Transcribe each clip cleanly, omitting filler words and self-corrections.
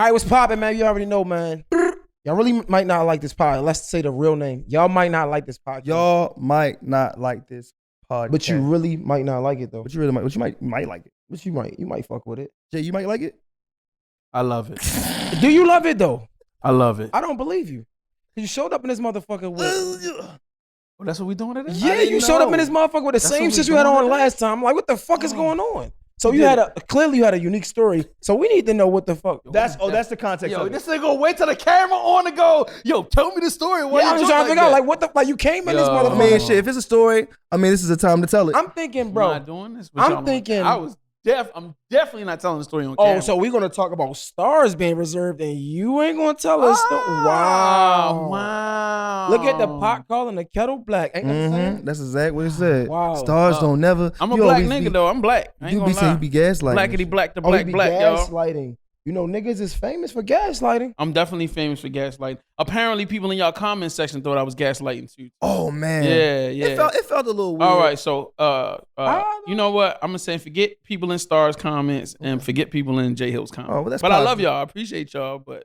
All right, what's poppin', man? You already know, man. Y'all really might not like this podcast. Let's say the real name. Y'all might not like this podcast. Y'all might not like this podcast. But you really might not like it, though. But you really might. But you might like it. But you might fuck with it. Jay, you might like it. I love it. Do you love it, though? I love it. I don't believe you. You showed up in this motherfucker with... Oh, that's what we doing today? Yeah, you showed up in this motherfucker with the same shit you had on last time. I'm like, what the fuck is going on? So you had clearly you had a unique story. So we need to know what the fuck. That's the context. Yo, of this nigga wait till the camera on to go. Yo, tell me the story. Why I'm just trying to figure out like what the like you came in this motherfucker. I mean, shit. If it's a story, I mean, this is the time to tell it. I'm thinking, bro. I'm not doing this. I'm thinking. I'm definitely not telling the story on camera. Oh, so we're gonna talk about stars being reserved, and you ain't gonna tell us. Wow. Look at the pot calling the kettle black. Ain't that the same? That's exactly what it said. Wow. Stars don't never. I'm a black nigga though. I'm black. I ain't You gonna be saying lie. you be gaslighting. Blackity black to black, Gaslighting. y'all. Gaslighting. You know, niggas is famous for gaslighting. I'm definitely famous for gaslighting. Apparently, people in y'all comment section thought I was gaslighting too. Oh man. Yeah. It felt a little weird. All right, so you know what? I'm gonna say forget people in Stars comments and forget people in J Hill's comments. Oh, well, that's but I love positive. y'all. I appreciate y'all, but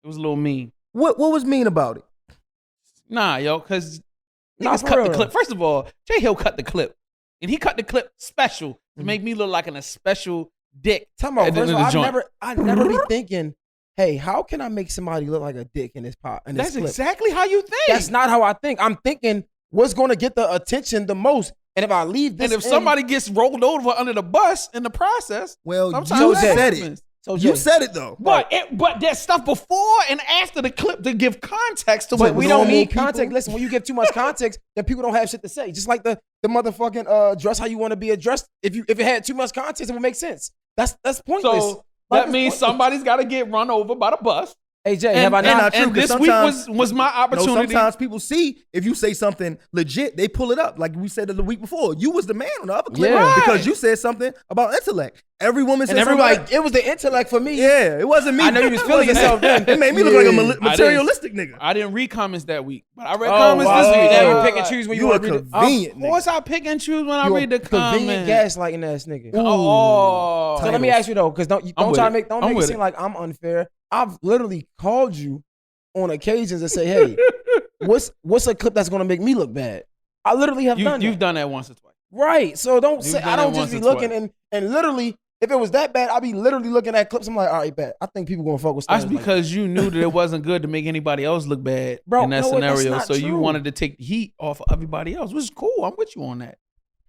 it was a little mean. What was mean about it? Nah, yo, because Nah, niggas for cut real. the clip. First of all, J Hill cut the clip, and he cut the clip special to make me look like a special dick. Tell me, at the first end of of the all, joint. I never be thinking, hey, how can I make somebody look like a dick in this pot? In this That's clip? exactly how you think. That's not how I think. I'm thinking what's going to get the attention the most. And if I leave this, and if somebody gets rolled over under the bus in the process, Well, sometimes you that said happens. it. so You Jay, said it though. But there's stuff before and after the clip to give context to but what we was don't normal need people. context. Listen, when you give too much context, then people don't have shit to say. Just like the motherfucking dress how you want to be addressed. If it had too much context, it would make sense. That's pointless. So that means somebody's got to get run over by the bus. Hey Jay, And, have I not? and this week was my opportunity. Sometimes people see if you say something legit, they pull it up. Like we said the week before, you was the man on the other clip Yeah. because you said something about intellect. Every woman said And something. everybody, it was the intellect for me. Yeah, it wasn't me. I know you was feeling yourself then. It made me look like a materialistic nigga. I didn't read comments that week, but I read Oh, comments wow. this So week. now you Yeah. pick and choose when you You want a to read it. convenient Of course, I pick and choose when I You read the convenient comments. gaslighting ass nigga. Oh, So let me ask you though, because don't I'm try to with make it. don't I'm make it with seem it. like I'm unfair. I've literally called you on occasions and say, hey, what's a clip that's gonna make me look bad? I literally have done You've that. done that once or twice. Right. So don't You've say done I don't that just be once or looking twice. and literally if it was that bad, I'd be literally looking at clips. I'm like, all right, bad. I think people gonna fuck with That's stuff. because you knew that it wasn't good to make anybody else look bad Bro, in that no, that's scenario. not So you true. wanted to take the heat off of everybody else, which is cool. I'm with you on that.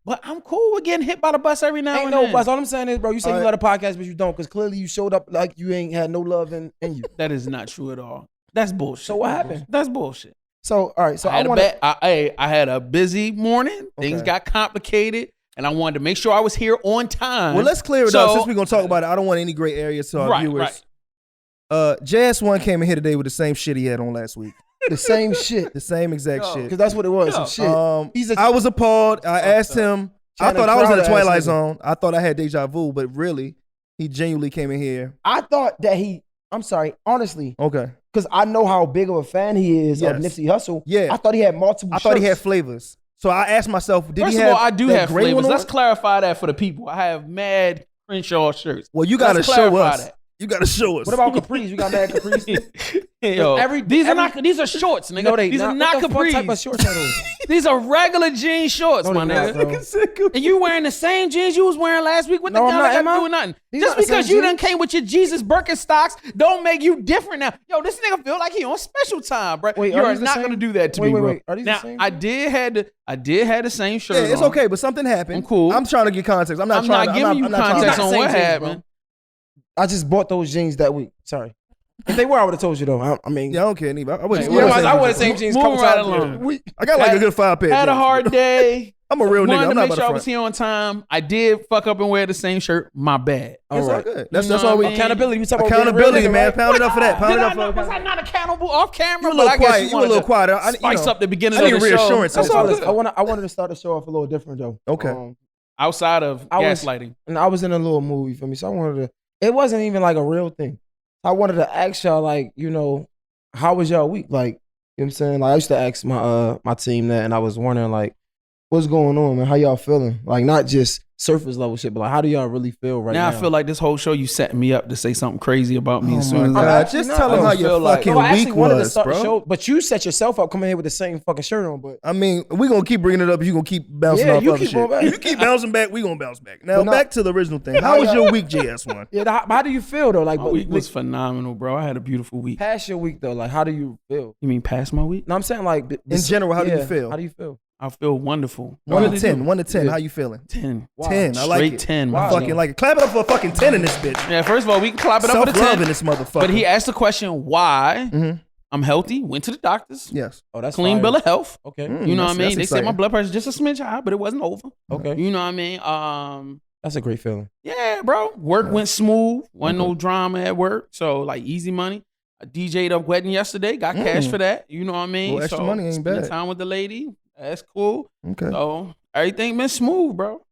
But I'm cool with getting hit by the bus every now Ain't and no then. bus. All I'm saying is, bro, you say All you right. love the podcast, but you don't, because clearly you showed up like you ain't had no love in you. That is not true at all. That's bullshit. So what happened? That's bullshit. So all right, so I want I had a busy morning. Things Okay. got complicated, and I wanted to make sure I was here on time. Well, let's clear it So- up since we're gonna talk about it. I don't want any gray areas to our Right, viewers. JS1 came in here today with the same shit he had on last week. the same shit The same exact Yo. shit. because that's what it was. Some Yo. shit. He's a- I was appalled. I asked him. I Channing thought I was in the Crowder ass Twilight nigga. Zone. I thought I had deja vu, but really, he genuinely came in here. I thought that I'm sorry, honestly, Okay. because I know how big of a fan he is of Yes. Nipsey Hussle. Yeah. I thought he had multiple. I thought he had shirts. flavors. So I asked myself, did First he of have all, I do that have gray one flavors. on? Let's clarify that for the people. I have mad Crenshaw shirts. Well, you got to Let's show clarify us. that. You got to show us. What about capris? You got mad capris? Yo, these are every- these are shorts, nigga. No, they these are not what the fuck type of capris. shorts are those? These are regular jean shorts, No, my they not, nigga. bro. And you wearing the same jeans you was wearing last week with No, the I'm guy not, that am got I? to do nothing. These Just not the because same you done jeans? came with your Jesus Birkenstocks don't make you different now. Yo, this nigga feel like he on special time, bro. Wait, you are are these the not same? gonna do that to Wait, me, wait, bro. wait. Are these the Now same I jeans? did have the same shirt. Yeah, it's on. okay, but something happened. I'm cool. I'm trying to get context. I'm not I'm trying not to, giving you I'm not trying to- context not on the what same jeans, happened. I just bought those jeans that week. Sorry. If they were, I would have told you though. I mean, Yeah, I don't care, neither. I wouldn't. Hey, you know, what I I'm wore the saying. same jeans a Moving couple right times along. this week. I got like a good 5 pair. Had a jeans. hard day. I'm a real Wanted nigga. I'm to not make about sure I to was front. here on time. I did fuck up and wear the same shirt. My bad. It's all right. good. That's You know all we. what I mean? Accountability. We talking about Accountability, being a real nigga, man. right? Pound it up for that. Pound it up for Was I that. not accountable off camera? You a But little I guess quiet. You a wanted little to quiet. I- you Spice know, up the beginning I of need the show. reassurance. That's That's all all good. good. I wanted to start the show off a little different though. Okay. Outside of I was- gaslighting. And I was in a little movie for me, so I wanted to. It wasn't even like a real thing. I wanted to ask y'all, like, you know, how was y'all week? Like, you know what I'm saying? Like, I used to ask my my team that, and I was wondering, like, what's going on, man? How y'all feeling? Like, not just surface level shit, but like, how do y'all really feel right now? I feel like this whole show you setting me up to say something crazy about me. Oh as soon my as God. actually Just not. tell them I how don't your feel like- fucking No, I actually week wanted to was, start the bro. show, but you set yourself up coming here with the same fucking shirt on. But I mean, we gonna keep bringing it up. You gonna keep bouncing Yeah, off you other keep shit. going back. You keep bouncing back. We gonna bounce back. Now But no- back to the original thing. How was your week, JS1? yeah, how do you feel though? Like, my week was phenomenal, bro. I had a beautiful week. past your week though, like, how do you feel? You mean past my week? No, I'm saying like In general, how do you feel? How do you feel? I feel wonderful. 1 Really to 10. do. 1 to 10. Yeah. How you feeling? 10. Wow. 10. I like Straight it. 10. Wow. I fucking like it. Clap it up for a fucking 10 in this bitch. Yeah, first of all, we can clap it up for the Self-love 10. in this motherfucker. But he asked the question why Mhm. I'm healthy, went to the doctors, Yes. Oh, that's clean fire. bill of health. Okay, You know what I mean? that's They said my exciting. blood pressure just a smidge high, but it wasn't over. okay, You know what I mean? that's a great feeling. Yeah, bro. Work went smooth. Wasn't Okay. no drama at work. So like easy money. I DJ'd a wedding yesterday. Got cash for that. You know what I mean? Well, extra so money ain't spending bad. time with the lady. That's cool. Okay. So everything been smooth, bro.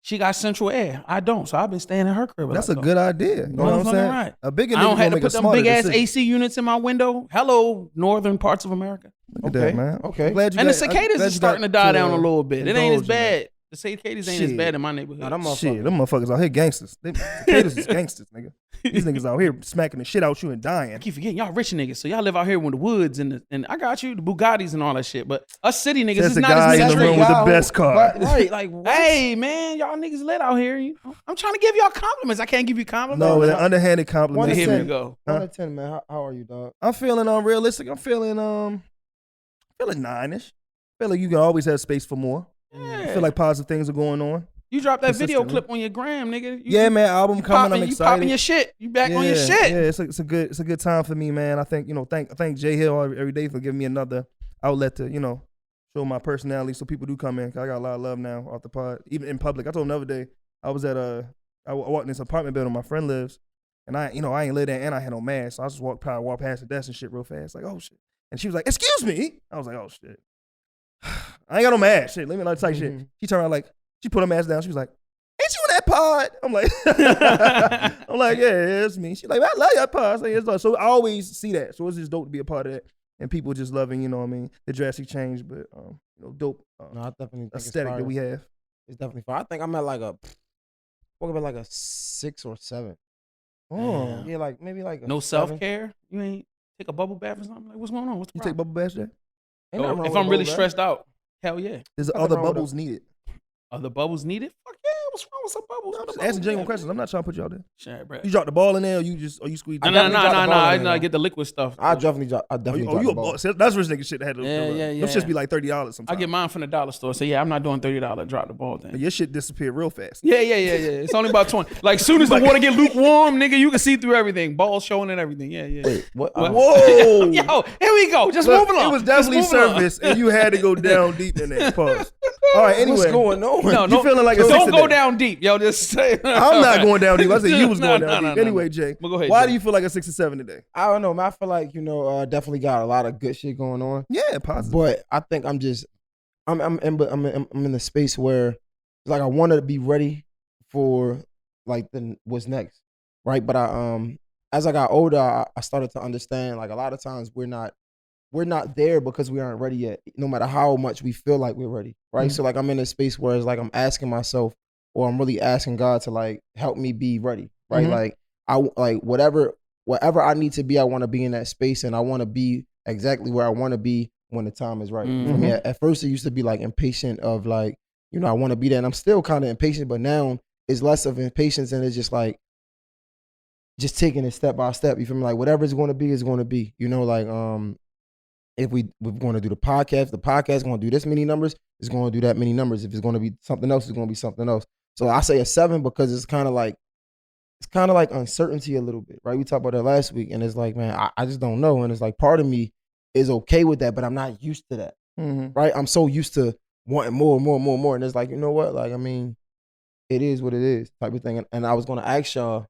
She got central air. I don't. So I've been staying in her crib. That's a good idea. You know what I'm Motherfucking saying? right. A bigger I nigga don't gonna have to make a put them smarter big ass decision. AC units in my window. Hello, northern parts of America. Look at Okay, that, man. okay. I'm glad you And the got- I'm cicadas glad is you starting got to die down a little bit. It ain't as indulge in that. bad. The cicadas ain't as Shit. bad in my neighborhood. Nah, them Shit, motherfuckers. them motherfuckers out here gangsters. Them cicadas is gangsters, nigga. These niggas out here smacking the shit out you and I dying. keep forgetting y'all rich niggas, so y'all live out here in the woods and I got you the Bugattis and all that shit. But us city niggas, Says it's the not guy as in the many room trees. with the best car. Right, like what? Hey man, y'all niggas lit out here. You know? I'm trying to give y'all compliments. I can't give you compliments. No, with an underhanded compliment. One to Here 10. we go. 1 to 10, man. How are you, dog? I'm feeling unrealistic. I'm feeling 9-ish. Feel like you can always have space for more. I Yeah. feel like positive things are going on. You dropped that video Consistently. clip on your gram, nigga. Yeah, man, album coming. I'm You excited. popping your shit. You back on your Yeah, shit. Yeah, it's a good time for me, man. I think thank Jay Hill every day for giving me another outlet to show my personality. So people do come in. 'Cause I got a lot of love now off the pod, even in public. I told him the other day I was at I walked in this apartment building my friend lives, and I ain't live there and I had no mask, so I just walk past the desk and shit real fast, like oh shit. And she was like, "Excuse me." I was like, "Oh shit, I ain't got no mask." Shit, let me like type shit. She turned around like she put her mask down. She was like, "Ain't you in that pod?" I'm like, I'm like, yeah, it's me. She's like, "I love your pod." I say, "It's love." So I always see that. So it's just dope to be a part of that, and people just loving, you know what I mean, the drastic change, but dope No, I definitely think aesthetic it's that we have. It's definitely fire. I think I'm at like a 6 or 7. Oh, Yeah, like maybe like a No 7. self care. You ain't take a bubble bath or something. Like what's going on? What's the you take problem? bubble baths, Jay? Ain't nothing wrong If with I'm a really bubble bath. stressed out, hell yeah. There's Nothing other wrong with bubbles needed. Are the bubbles needed? Fuck yeah. What's wrong with some bubbles? I'm What just the asking bubbles genuine at? questions. I'm not trying to put you out there. Shit, bro. You drop the ball in there, or you squeeze. No, it? no, definitely drop the ball I in there. get the liquid stuff. I definitely drop. I definitely Oh, drop you the a ball. boss. That's rich nigga shit that had to. Yeah. Them shits be like $30 I sometimes. get mine from the dollar store. So yeah, I'm not doing $30 drop the ball thing. Your shit disappeared real fast. Yeah. It's only about 20. Like soon as the water get lukewarm, nigga, you can see through everything. Balls showing and everything. Yeah. Wait, what? Whoa. Yo, here we go. Just Look, moving on. it was definitely Just moving on. surface, and you had to go down deep in that. Pause. All right, anyway. What's going on? No, You feeling like a don't 6 go today? down deep. Yo, just say. I'm not going down deep. I said you was going down deep. No. Anyway, Jay, Well, go ahead, why Jay. do you feel like a 6 or 7 today? I don't know, man. I feel like definitely got a lot of good shit going on. Yeah, positive. But I think I'm in the space where like I want to be ready for like what's next, right? But as I got older, I started to understand like a lot of times we're not there because we aren't ready yet, no matter how much we feel like we're ready, right? Mhm. So like I'm in a space where it's like I'm asking myself, or I'm really asking God to like help me be ready, right? Mhm. Like I like whatever I need to be, I want to be in that space, and I want to be exactly where I want to be when the time is right. For me, Mhm. at first it used to be like impatient of like, I want to be there, and I'm still kind of impatient, but now it's less of impatience and it's just like just taking it step by step. You feel me? Like whatever it's going to be is going to be. Like if we're going to do the podcast is going to do this many numbers, it's going to do that many numbers. If it's going to be something else, it's going to be something else. So I say a 7 because it's kind of like uncertainty a little bit, right? We talked about that last week, and it's like, man, I just don't know. And it's like part of me is okay with that, but I'm not used to that, right? I'm so used to wanting more. And it's like, you know what? Like, I mean, it is what it is type of thing. And I was going to ask y'all.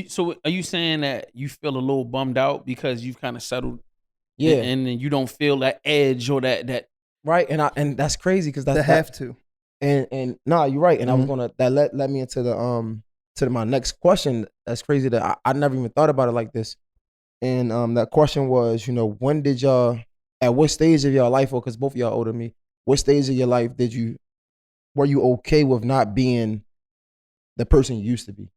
So are you saying that you feel a little bummed out because you've kind of settled? Yeah. And then you don't feel that edge or that. Right. And that's crazy because that's They have to. And nah, you're right. And I was Mhm. gonna that led me into to my next question. That's crazy that I never even thought about it like this. And that question was, when did y'all, at what stage of your life, or because both of y'all older than me, what stage of your life did you were you okay with not being the person you used to be?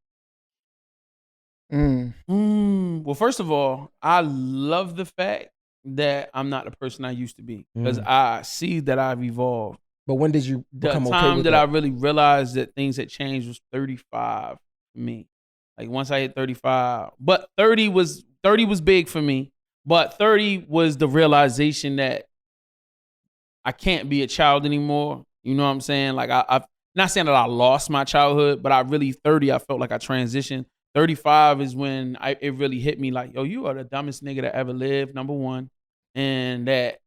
Well, first of all, I love the fact that I'm not the person I used to be because I see that I've evolved. But when did you The become okay time with that that? I really realized that things had changed was 35 for me. Like once I hit 35, but 30 was big for me. But 30 was the realization that I can't be a child anymore. You know what I'm saying? Like I've not saying that I lost my childhood, but I really 30, I felt like I transitioned. 35 is when it really hit me like, yo, you are the dumbest nigga that ever lived, number one. And that,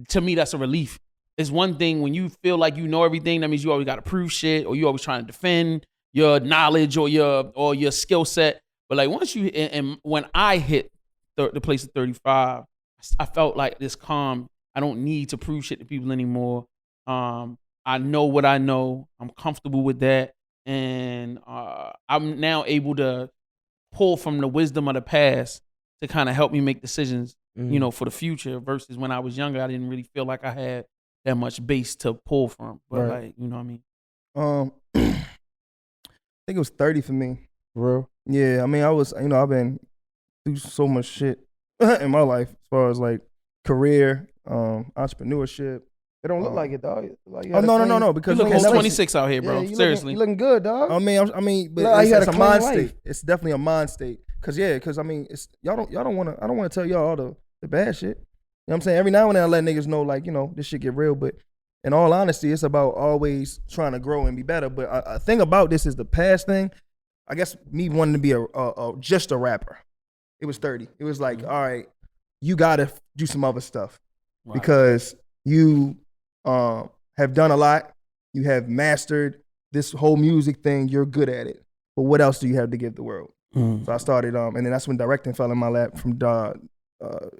to me, that's a relief. It's one thing when you feel like you know everything, that means you always got to prove shit or you always trying to defend your knowledge or your skill set. But like once you, and when I hit the place of 35, I felt like this calm. I don't need to prove shit to people anymore. I know what I know. I'm comfortable with that. And I'm now able to pull from the wisdom of the past to kind of help me make decisions, you know, for the future versus when I was younger, I didn't really feel like I had that much base to pull from. But like, you know what I mean? I think it was 30 for me. For real? Yeah, I mean, I've been through so much shit in my life as far as like career, entrepreneurship. It don't look like it, dog. Like Oh no, because You look okay, 26 out here, bro. you Seriously. you looking good, dog. I mean, but Look like you had it's a a clean mind life. state. It's definitely a mind state. Cause I mean, it's y'all don't want to. I don't want to tell y'all all the bad shit. You know what I'm saying? Every now and then I let niggas know, like, you know, this shit get real. But in all honesty, it's about always trying to grow and be better. But a thing about this is the past thing. I guess me wanting to be just a rapper. It was 30. It was like, all right, you gotta do some other stuff because you have done a lot. You have mastered this whole music thing. You're good at it. But what else do you have to give the world? So I started, and then that's when directing fell in my lap from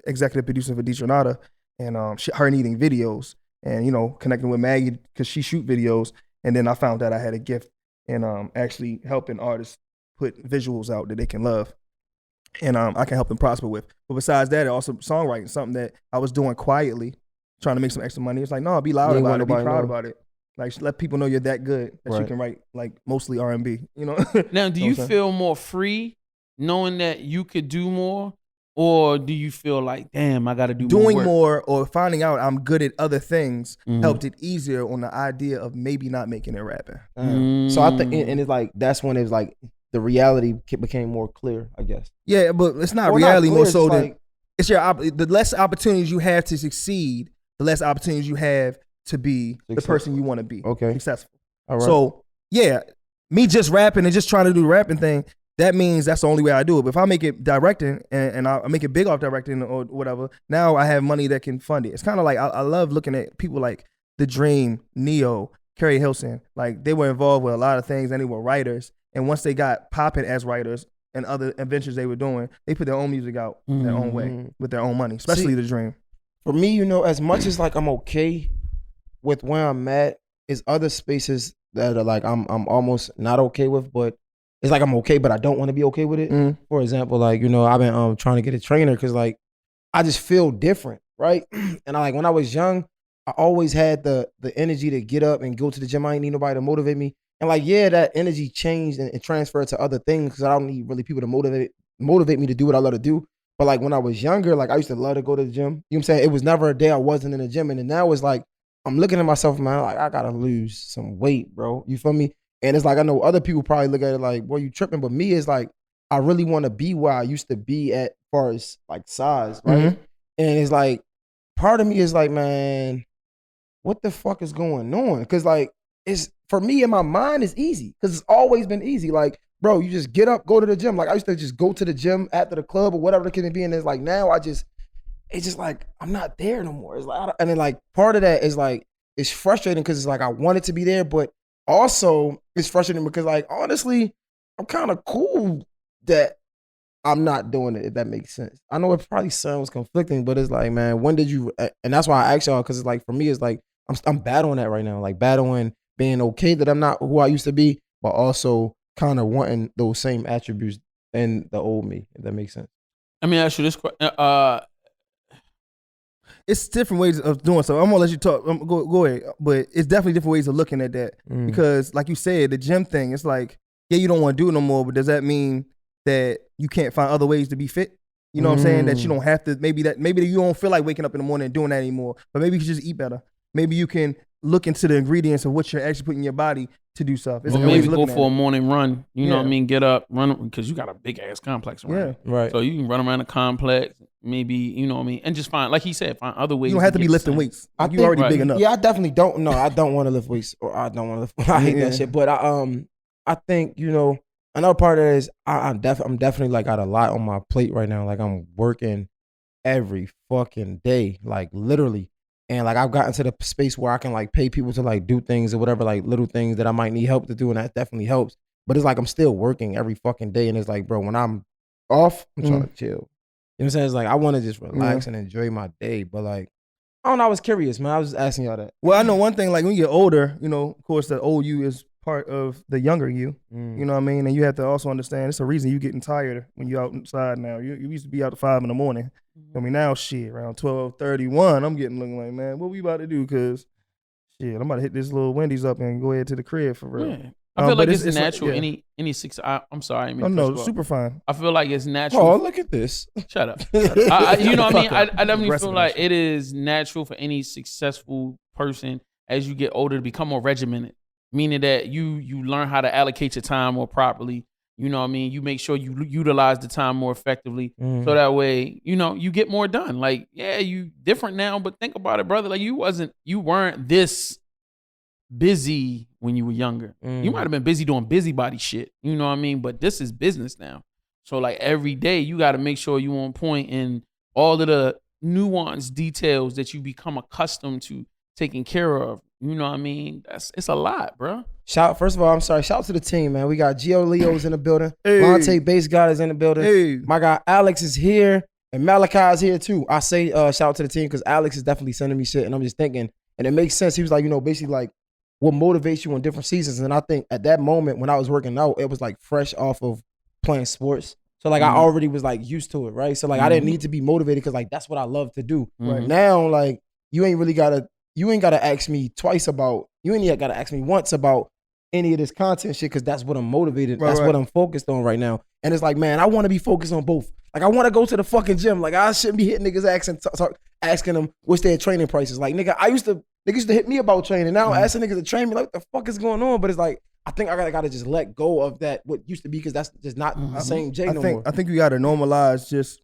executive producer for Deetronada and her needing videos and, you know, connecting with Maggie because she shoot videos. And then I found out I had a gift in actually helping artists put visuals out that they can love. And I can help them prosper with. But besides that, also songwriting, something that I was doing quietly, trying to make some extra money. It's like, no, be loud about it, be proud about it. Like, let people know you're that good that you can write like mostly R&B, you know? Now, do you feel more free knowing that you could do more? Or do you feel like, damn, I got to do more Doing work? more or finding out I'm good at other things helped it easier on the idea of maybe not making it rapping. So I think, and it's like, that's when it was like, the reality became more clear, I guess. Yeah, but it's not Well, reality not clear, more it's so just than like, it's the less opportunities you have to succeed, the less opportunities you have to be the person you want to be. Okay. Successful. All right. So yeah, me just rapping and just trying to do the rapping thing, that means that's the only way I do it. But if I make it directing and I make it big off directing or whatever, now I have money that can fund it. It's kind of like I love looking at people like The Dream, Neo, Kerry Hilson. Like they were involved with a lot of things and they were writers. And once they got popping as writers and other adventures they were doing, they put their own music out their own way with their own money, especially The Dream. For me, you know, as much as like I'm okay with where I'm at, is other spaces that are like I'm almost not okay with, but it's like I'm okay, but I don't want to be okay with it. For example, like, you know, I've been trying to get a trainer because like I just feel different, right? And I like when I was young, I always had the energy to get up and go to the gym. I ain't need nobody to motivate me. And like, yeah, that energy changed and transferred to other things because I don't need really people to motivate me to do what I love to do. But like when I was younger, like I used to love to go to the gym. You know what I'm saying? It was never a day I wasn't in the gym. And then now it's like, I'm looking at myself, man, like I gotta lose some weight, bro. You feel me? And it's like, I know other people probably look at it like, boy, you tripping. But me, it's like, I really want to be where I used to be at as far as like size, right? And it's like, part of me is like, man, what the fuck is going on? Because like, it's, for me in my mind, it's easy because it's always been easy. Like, bro, you just get up, go to the gym. Like I used to just go to the gym after the club or whatever it can be. And it's like, now it's just like, I'm not there no more. It's like, and then like part of that is like, it's frustrating because it's like, I wanted to be there, but also it's frustrating because like, honestly, I'm kind of cool that I'm not doing it, if that makes sense. I know it probably sounds conflicting, but it's like, man, when did you, and that's why I asked y'all, because it's like, for me, it's like, I'm battling that right now, like battling being okay that I'm not who I used to be, but also kind of wanting those same attributes in the old me, if that makes sense. Let me ask you this question. it's different ways of doing so. I'm gonna let you talk. Go ahead, but it's definitely different ways of looking at that because, like you said, the gym thing. It's like, yeah, you don't want to do it no more, but does that mean that you can't find other ways to be fit? You know what I'm saying? That you don't have to. Maybe you don't feel like waking up in the morning and doing that anymore. But maybe you can just eat better. Maybe you can look into the ingredients of what you're actually putting in your body to do stuff. Or maybe go for a morning run. You know what I mean? Get up, run, because you got a big ass complex around. Yeah, right. So you can run around the complex, maybe, you know what I mean, and just find, like he said, find other ways. You don't have to be lifting weights. You already big enough. Yeah, I definitely don't. No, I don't want to lift weights, or I don't want to lift. I hate that shit. But I think, you know, another part of it is I'm definitely like got a lot on my plate right now. Like I'm working every fucking day, like literally. And like I've gotten to the space where I can like pay people to like do things or whatever, like little things that I might need help to do, and that definitely helps. But it's like I'm still working every fucking day, and it's like, bro, when I'm off, I'm trying to chill. You know what I'm saying? It's like I want to just relax and enjoy my day. But like, I don't know, I was curious, man. I was just asking y'all that. Well, I know one thing, like when you get older, you know, of course the old you is part of the younger you. You know what I mean? And you have to also understand it's a reason you getting tired when you outside now. You used to be out at 5 a.m. I mean, now shit, around 12:31, I'm looking like, man, what we about to do? Cause shit, I'm about to hit this little Wendy's up and go ahead to the crib for real. Yeah. I feel like it's natural. Like, any six. I'm sorry. Oh no, super fine. I feel like it's natural. Oh, look at this. Shut up. You know what I mean? I definitely feel like it is natural for any successful person as you get older to become more regimented, meaning that you learn how to allocate your time more properly. You know what I mean? You make sure you utilize the time more effectively, so that way, you know, you get more done. Like, yeah, you different now, but think about it, brother. Like you weren't this busy when you were younger. You might have been busy doing busybody shit. You know what I mean? But this is business now. So like every day you got to make sure you on point in all of the nuanced details that you become accustomed to taking care of. You know what I mean? It's a lot, bro. First of all, I'm sorry. Shout out to the team, man. We got Gio Leo's in the building. Monte Bass God is in the building. My guy Alex is here, and Malachi is here too. I say shout out to the team because Alex is definitely sending me shit, and I'm just thinking, and it makes sense. He was like, you know, basically like what motivates you in different seasons, and I think at that moment when I was working out, it was like fresh off of playing sports. So like I already was like used to it, right? So like I didn't need to be motivated because like that's what I love to do. Right now, like you ain't gotta ask me twice about. You ain't gotta ask me once about any of this content shit because that's what I'm motivated. That's what I'm focused on right now. And it's like, man, I want to be focused on both. Like I want to go to the fucking gym. Like I shouldn't be hitting niggas asking them what's their training prices. Like nigga, niggas used to hit me about training. Now I'm asking niggas to train me. Like what the fuck is going on? But it's like I think I gotta just let go of that what used to be because that's just not the same Jay no more. I think you gotta normalize just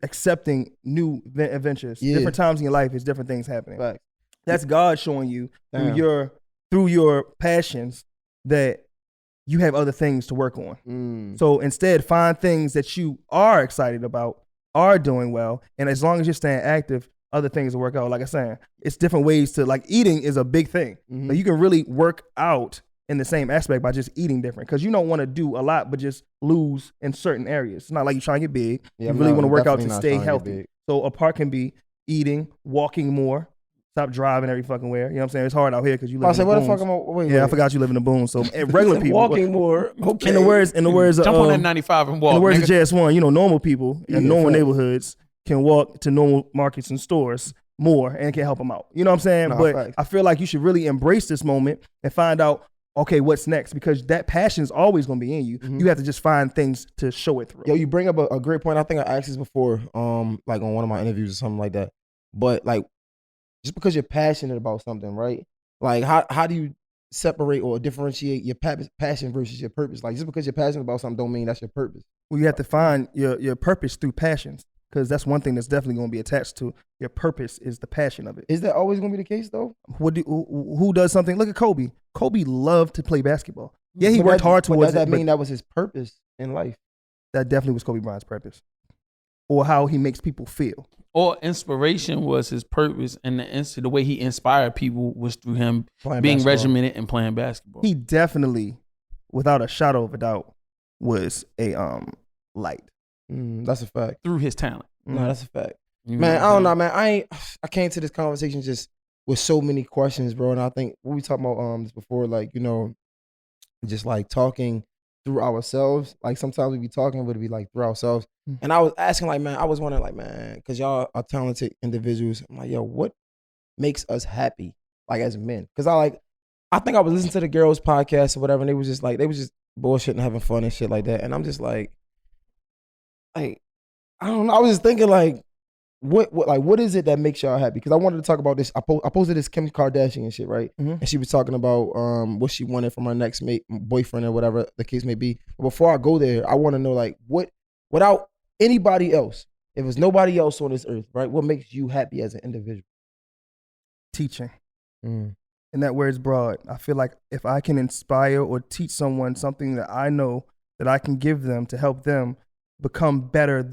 accepting new adventures. Different times in your life is different things happening. Right. That's God showing you through your passions that you have other things to work on. So instead, find things that you are excited about, are doing well, and as long as you're staying active, other things will work out. Like I said, it's different ways to, like, eating is a big thing. Like you can really work out in the same aspect by just eating different because you don't want to do a lot but just lose in certain areas. It's not like you're trying to get big. You really want to work out to stay healthy. So a part can be eating, walking more, stop driving every fucking where. You know what I'm saying? It's hard out here because you live in the booms. I forgot you live in the boom. So regular people walking more. Okay. In the words of jump on that 95 and walk. In the words of JS1, you know, normal people in normal neighborhoods can walk to normal markets and stores more and can help them out. You know what I'm saying? But I feel like you should really embrace this moment and find out, okay, what's next? Because that passion is always going to be in you. You have to just find things to show it through. Yo, you bring up a great point. I think I asked this before, like on one of my interviews or something like that. But like, just because you're passionate about something, right? Like, how do you separate or differentiate your passion versus your purpose? Like, just because you're passionate about something don't mean that's your purpose. Well, you have to find your purpose through passions. Because that's one thing that's definitely going to be attached to your purpose is the passion of it. Is that always going to be the case, though? Who does something? Look at Kobe. Kobe loved to play basketball. Yeah, he worked hard towards it. Does that mean that was his purpose in life? That definitely was Kobe Bryant's purpose. Or how he makes people feel. Or inspiration was his purpose, and the way he inspired people was through him being regimented and playing basketball. He definitely, without a shadow of a doubt, was a light. That's a fact. Through his talent. No, that's a fact. Man, I don't know, man. I came to this conversation just with so many questions, bro. And I think we talked about this before, like, you know, just like talking through ourselves. Like sometimes we be talking, but it'd be like through ourselves. Mm. And I was asking like, man, I was wondering like, man, because y'all are talented individuals. I'm like, yo, what makes us happy, like as men? Because I think I was listening to the girls' podcast or whatever, and they was just bullshitting, having fun and shit like that. And I'm just like I don't know. I was just thinking like, what is it that makes y'all happy? Because I wanted to talk about this. I posted this Kim Kardashian shit, right? Mm-hmm. And she was talking about what she wanted from her next boyfriend or whatever the case may be. But before I go there, I want to know like without anybody else, if there's nobody else on this earth, right? What makes you happy as an individual? Teaching. And that word's broad. I feel like if I can inspire or teach someone something that I know that I can give them to help them become better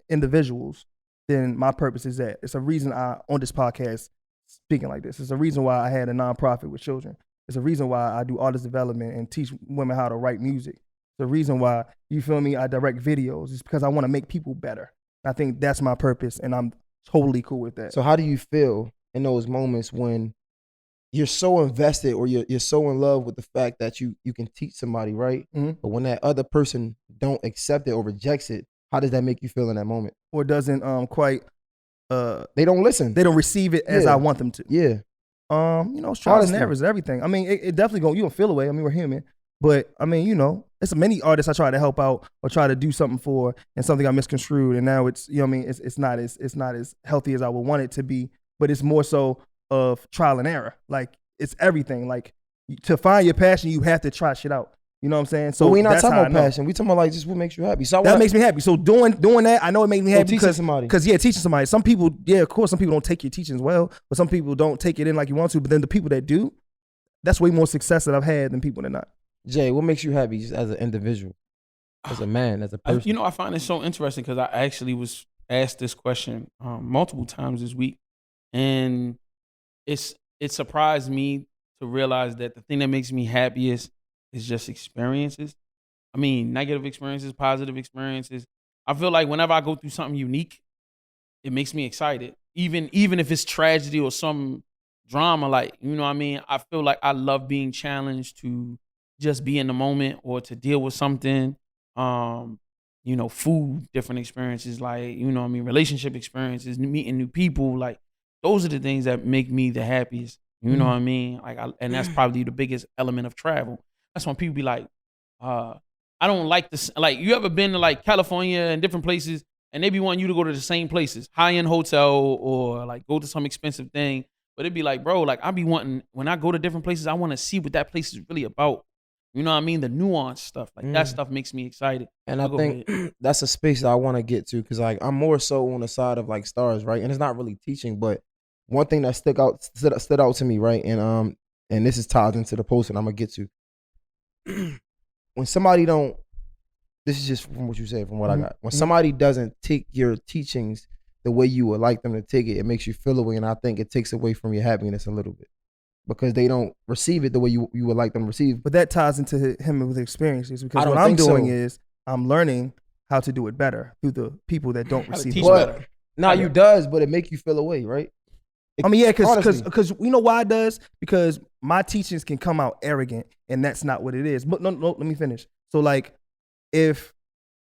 individuals, then my purpose is that. It's a reason I, on this podcast, speaking like this. It's a reason why I had a nonprofit with children. It's a reason why I do artist development and teach women how to write music. It's a reason why, you feel me, I direct videos. It's because I want to make people better. I think that's my purpose, and I'm totally cool with that. So how do you feel in those moments when you're so invested or you're so in love with the fact that you can teach somebody, right? Mm-hmm. But when that other person don't accept it or rejects it, how does that make you feel in that moment? Or doesn't quite they don't listen. They don't receive it as I want them to. Yeah. You know, trials and errors and everything. I mean, it definitely you don't feel away. I mean, we're human. But I mean, you know, it's many artists I try to help out or try to do something for, and something I misconstrued, and now it's, you know what I mean, it's not as healthy as I would want it to be, but it's more so of trial and error. Like, it's everything. Like, to find your passion, you have to try shit out. You know what I'm saying? So we're not talking about passion. We talking about like just what makes you happy. So that makes me happy. So doing that, I know it makes me happy teaching somebody. Because teaching somebody. Some people, of course, some people don't take your teachings well, but some people don't take it in like you want to. But then the people that do, that's way more success that I've had than people that not. Jay, what makes you happy just as an individual, as a man, as a person? You know, I find it so interesting because I actually was asked this question multiple times this week, and it surprised me to realize that the thing that makes me happiest is just experiences. I mean, negative experiences, positive experiences. I feel like whenever I go through something unique, it makes me excited. Even if it's tragedy or some drama, like, you know what I mean? I feel like I love being challenged to just be in the moment or to deal with something. You know, food, different experiences, like, you know what I mean, relationship experiences, meeting new people, like, those are the things that make me the happiest. You know what I mean? Like, and that's probably the biggest element of travel. That's when people be like, I don't like this. Like, you ever been to like California and different places, and they be wanting you to go to the same places, high-end hotel or like go to some expensive thing. But it'd be like, bro, like I be wanting, when I go to different places, I want to see what that place is really about. You know what I mean? The nuanced stuff. Like that stuff makes me excited. And I think that's a space that I want to get to, because like I'm more so on the side of like stars, right? And it's not really teaching, but one thing that stood out to me, right? And this is tied into the post and I'm gonna get to. When somebody don't, this is just from what you said, from what I got. When somebody doesn't take your teachings the way you would like them to take it, it makes you feel away, and I think it takes away from your happiness a little bit, because they don't receive it the way you would like them to receive. But that ties into him with experiences, because what I'm doing is I'm learning how to do it better through the people that don't receive it better. Now you does, but it make you feel away, right? I mean, yeah, because you know why it does? Because my teachings can come out arrogant, and that's not what it is. But no, let me finish. So like, if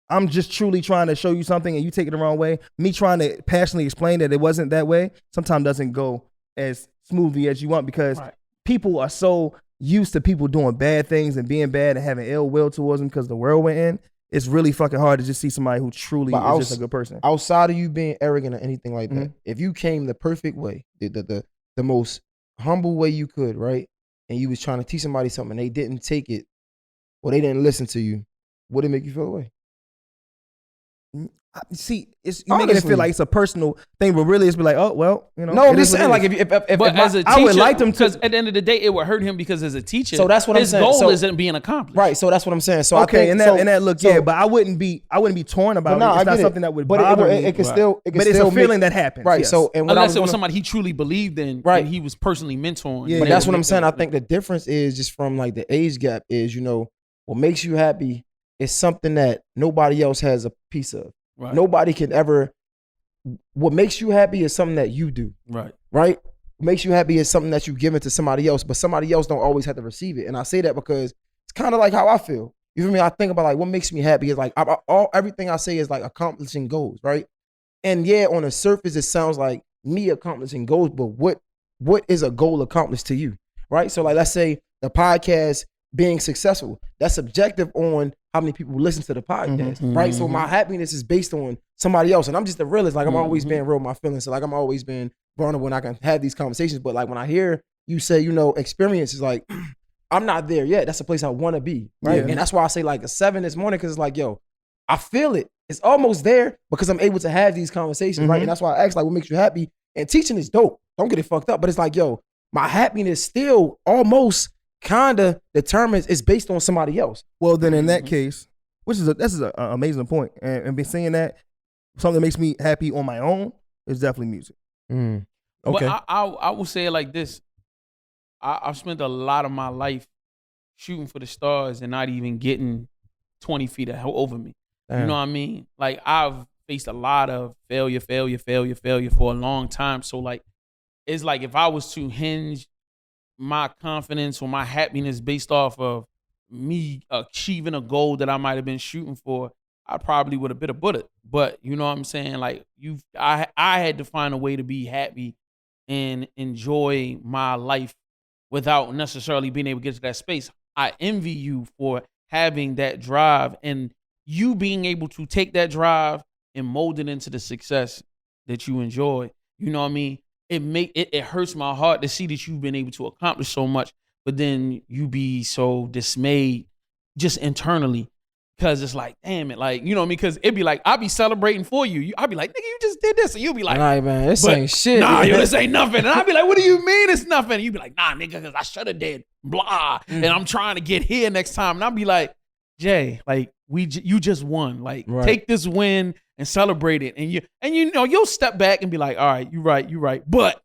I'm just truly trying to show you something and you take it the wrong way, me trying to passionately explain that it wasn't that way sometimes doesn't go as smoothly as you want, because people are so used to people doing bad things and being bad and having ill will towards them because the world we're in. It's really fucking hard to just see somebody who truly is just a good person. Outside of you being arrogant or anything like that, if you came the perfect way, the most humble way you could, right? And you was trying to teach somebody something and they didn't take it or they didn't listen to you, would it make you feel away? See, you're making it feel like it's a personal thing, but really it's be like, oh, well, you know. No, I'm just saying, like, if as a teacher, I would like them to, because at the end of the day, it would hurt him, because as a teacher, so that's what his goal isn't being accomplished. Right, so that's what I'm saying. So okay, I think, and that look, but I wouldn't be torn about it. It's not something that would bother me. It can still, but it's a feeling that happens. Right, so and unless it was somebody he truly believed in, and he was personally mentoring. Yeah, but that's what I'm saying. I think the difference is just from like the age gap is, you know, what makes you happy is something that nobody else has a piece of. Right. Nobody can ever. What makes you happy is something that you do. Right. Right. What makes you happy is something that you give it to somebody else, but somebody else don't always have to receive it. And I say that because it's kind of like how I feel. You feel me? I think about like what makes me happy is like everything I say is like accomplishing goals, right? And yeah, on the surface it sounds like me accomplishing goals, but what is a goal accomplished to you, right? So like let's say the podcast being successful, that's subjective on how many people listen to the podcast, right? So my happiness is based on somebody else, and I'm just a realist. Like I'm always being real with my feelings, so like I'm always being vulnerable when I can have these conversations. But like when I hear you say, experience is like I'm not there yet. That's a place I want to be, right? Yeah. And that's why I say like a 7 this morning, because it's like, yo, I feel it. It's almost there because I'm able to have these conversations, right? And that's why I ask like, what makes you happy? And teaching is dope. Don't get it fucked up. But it's like, yo, my happiness still almost kind of determines, it's based on somebody else. Well, then in that case, this is an amazing point. And been saying that, something that makes me happy on my own is definitely music. Okay. But I will say it like this. I've spent a lot of my life shooting for the stars and not even getting 20 feet over me. Damn. You know what I mean? Like I've faced a lot of failure for a long time. So like, it's like if I was to hinge my confidence or my happiness based off of me achieving a goal that I might have been shooting for, I probably would have bit a bullet. But you know what I'm saying? Like I had to find a way to be happy and enjoy my life without necessarily being able to get to that space. I envy you for having that drive and you being able to take that drive and mold it into the success that you enjoy. You know what I mean? It hurts my heart to see that you've been able to accomplish so much, but then you be so dismayed just internally because it's like, damn it, like, you know what I mean? Because it'd be like, I'll be celebrating for you. I'll be like, nigga, you just did this. And you'll be like, all right, man, this ain't shit. Nah, yo, this ain't nothing. And I'll be like, what do you mean it's nothing? And you'd be like, nah, nigga, because I should have did blah. And I'm trying to get here next time. And I'll be like, Jay, like, you just won. Like, take this win and celebrate it. And you'll step back and be like, all right, you're right. But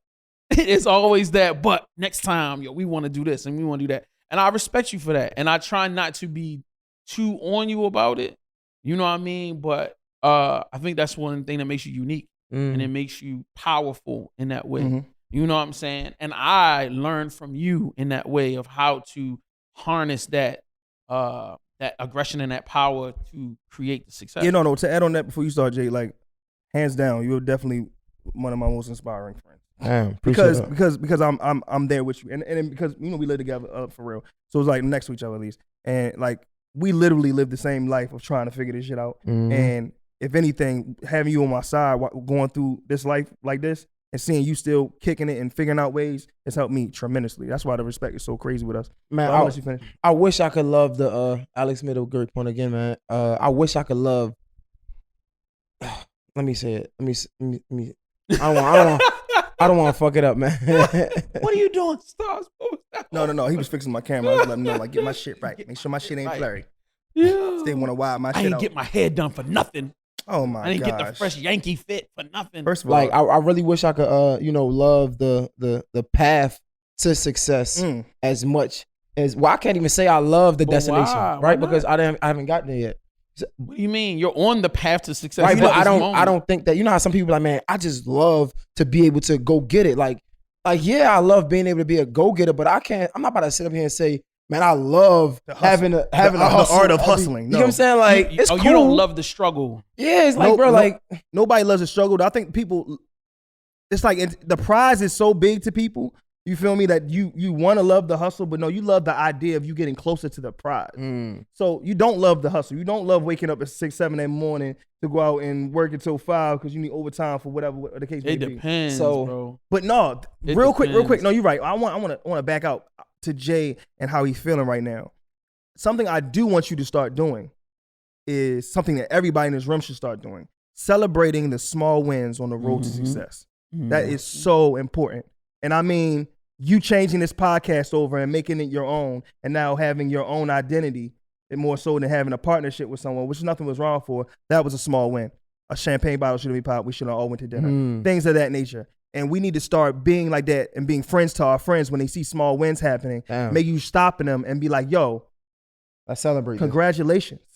it's always that, but next time, yo, we want to do this and we want to do that. And I respect you for that. And I try not to be too on you about it. You know what I mean? But I think that's one thing that makes you unique and it makes you powerful in that way. You know what I'm saying? And I learned from you in that way of how to harness that that aggression and that power to create the success. Yeah, no. To add on that before you start, Jay, like hands down, you're definitely one of my most inspiring friends. Damn, because I'm there with you, and because we live together for real, so it's like next to each other at least, and like we literally live the same life of trying to figure this shit out. And if anything, having you on my side going through this life like this and seeing you still kicking it and figuring out ways has helped me tremendously. That's why the respect is so crazy with us. Man, I'll let you finish. I wish I could love the Alex Middlegird point again, man. I wish I could love. Let me say it. Let me. I don't want to fuck it up, man. What are you doing, Stars? No. He was fixing my camera. I was letting him know, like, get my shit right. Make sure my shit ain't blurry. Yeah. Still want to wire my shit I ain't out. get my hair done for nothing. Oh my god. I didn't get the fresh Yankee fit for nothing. First of all, like I really wish I could love the path to success as much as I can't even say I love the destination, why? right? Why because I haven't gotten there yet. What do you mean? You're on the path to success. Right, but I moment. don't think that, how some people like, man, I just love to be able to go get it. Like yeah, I love being able to be a go-getter, but I'm not about to sit up here and say, man, I love having a hustle. The art of hustling. You know what I'm saying? Like, it's cool. You don't love the struggle. Yeah, it's like, bro, like nobody loves the struggle. I think people, it's like the prize is so big to people. You feel me? That you want to love the hustle, but no, you love the idea of you getting closer to the prize. So you don't love the hustle. You don't love waking up at 6, 7 in the morning to go out and work until 5 because you need overtime for whatever the case may be. It depends, bro. But no, real quick. No, you're right. I want to back out to Jay and how he's feeling right now. Something I do want you to start doing is something that everybody in this room should start doing: celebrating the small wins on the road to success. That is so important. And I mean, you changing this podcast over and making it your own and now having your own identity, and more so than having a partnership with someone, which nothing was wrong for, that was a small win. A champagne bottle shouldn't be popped. We should have all went to dinner. Things of that nature. And we need to start being like that and being friends to our friends when they see small wins happening. Damn. Make you stopping them and be like, yo, I celebrate. Congratulations.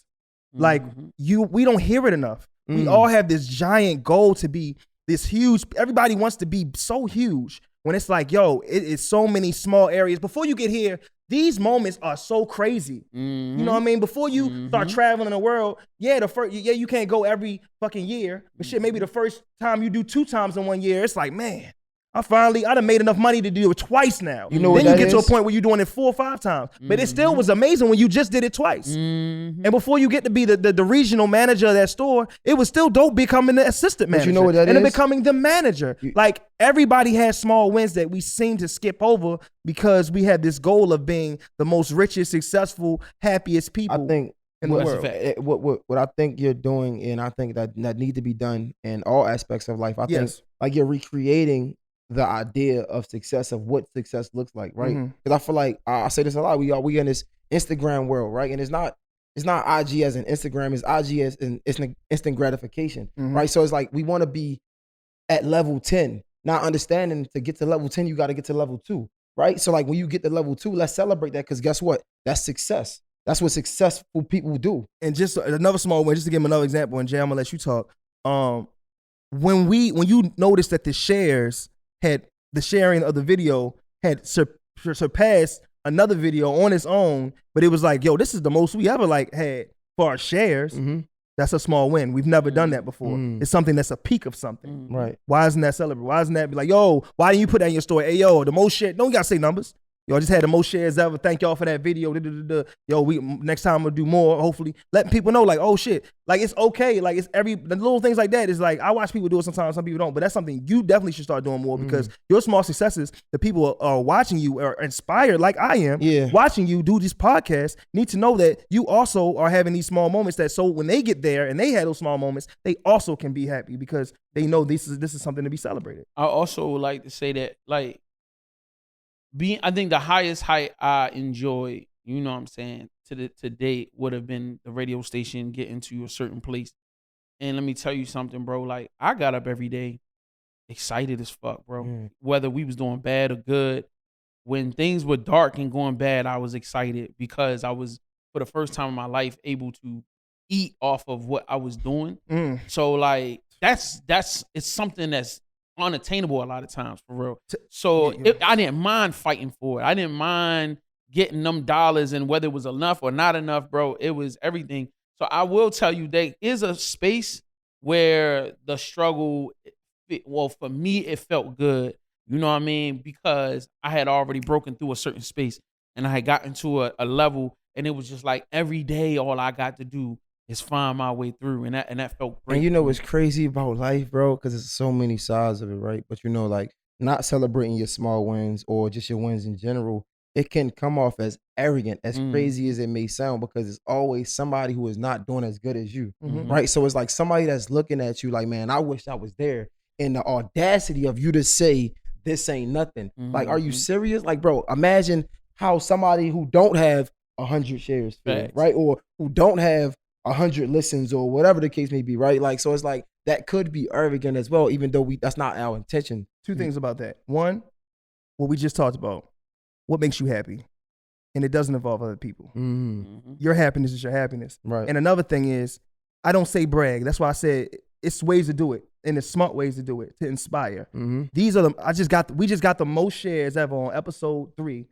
Like we don't hear it enough. We all have this giant goal to be this huge. Everybody wants to be so huge when it's like, yo, it is so many small areas. Before you get here, these moments are so crazy. You know what I mean? Before you start traveling the world, you can't go every fucking year, but shit, maybe the first time you do 2 times in 1 year, it's like, man, I done made enough money to do it twice now. You know what then you that get to a is? point where you're doing it 4 or 5 times. But it still was amazing when you just did it twice. And before you get to be the regional manager of that store, it was still dope becoming the assistant manager. But you know what that and is? then becoming the manager. Like everybody has small wins that we seem to skip over because we have this goal of being the most richest, successful, happiest people. I think in the world. what I think you're doing, and I think that need to be done in all aspects of life. I think like you're recreating the idea of success, of what success looks like, right? Because I feel like I say this a lot. We in this Instagram world, right? And it's not IG as an Instagram, it's IG as an instant gratification, right? So it's like we want to be at level 10, not understanding to get to level 10, you got to get to level 2, right? So like when you get to level 2, let's celebrate that, because guess what? That's success. That's what successful people do. And just another small one, just to give him another example, and Jay, I'm gonna let you talk. When you notice that the sharing of the video had surpassed another video on its own, but it was like, yo, this is the most we ever like had for our shares. That's a small win. We've never done that before. It's something that's a peak of something. Right. Why isn't that celebrated? Why isn't that be like, yo, why didn't you put that in your story? Hey, yo, the most share. Don't you gotta say numbers. Yo, I just had the most shares ever. Thank y'all for that video. Yo, next time we'll do more, hopefully. Letting people know, like, oh shit. Like, it's okay. Like, the little things like that is like, I watch people do it sometimes, some people don't. But that's something you definitely should start doing more, because your small successes, the people are watching you, are inspired, like I am, watching you do these podcasts, need to know that you also are having these small moments, that so when they get there and they have those small moments, they also can be happy because they know this is something to be celebrated. I also would like to say that, like, I think the highest height I enjoyed, you know what I'm saying, to date would have been the radio station getting to a certain place. And let me tell you something, bro. Like, I got up every day excited as fuck, bro. Whether we was doing bad or good. When things were dark and going bad, I was excited because I was, for the first time in my life, able to eat off of what I was doing. So, like, it's something that's unattainable a lot of times, for real. So I didn't mind fighting for it. I didn't mind getting them dollars, and whether it was enough or not enough, bro, it was everything. So I will tell you, there is a space where the struggle, well, for me, it felt good. You know what I mean? Because I had already broken through a certain space, and I had gotten to a level, and it was just like every day, all I got to do is find my way through, and that felt great. And you know what's crazy about life, bro? Because there's so many sides of it, right? But you know, like, not celebrating your small wins or just your wins in general, it can come off as arrogant, as crazy as it may sound, because it's always somebody who is not doing as good as you, right? So it's like somebody that's looking at you like, man, I wish I was there. And the audacity of you to say, this ain't nothing. Like, are you serious? Like, bro, imagine how somebody who don't have 100 shares feel, right? Or who don't have 100 listens or whatever the case may be, right? Like, so it's like that could be arrogant as well, even though that's not our intention. 2 things about that. One, what we just talked about, what makes you happy, and it doesn't involve other people. Your happiness is your happiness, right? And another thing is, I don't say brag. That's why I said it's ways to do it, and it's smart ways to do it, to inspire. These are we just got the most shares ever on episode 3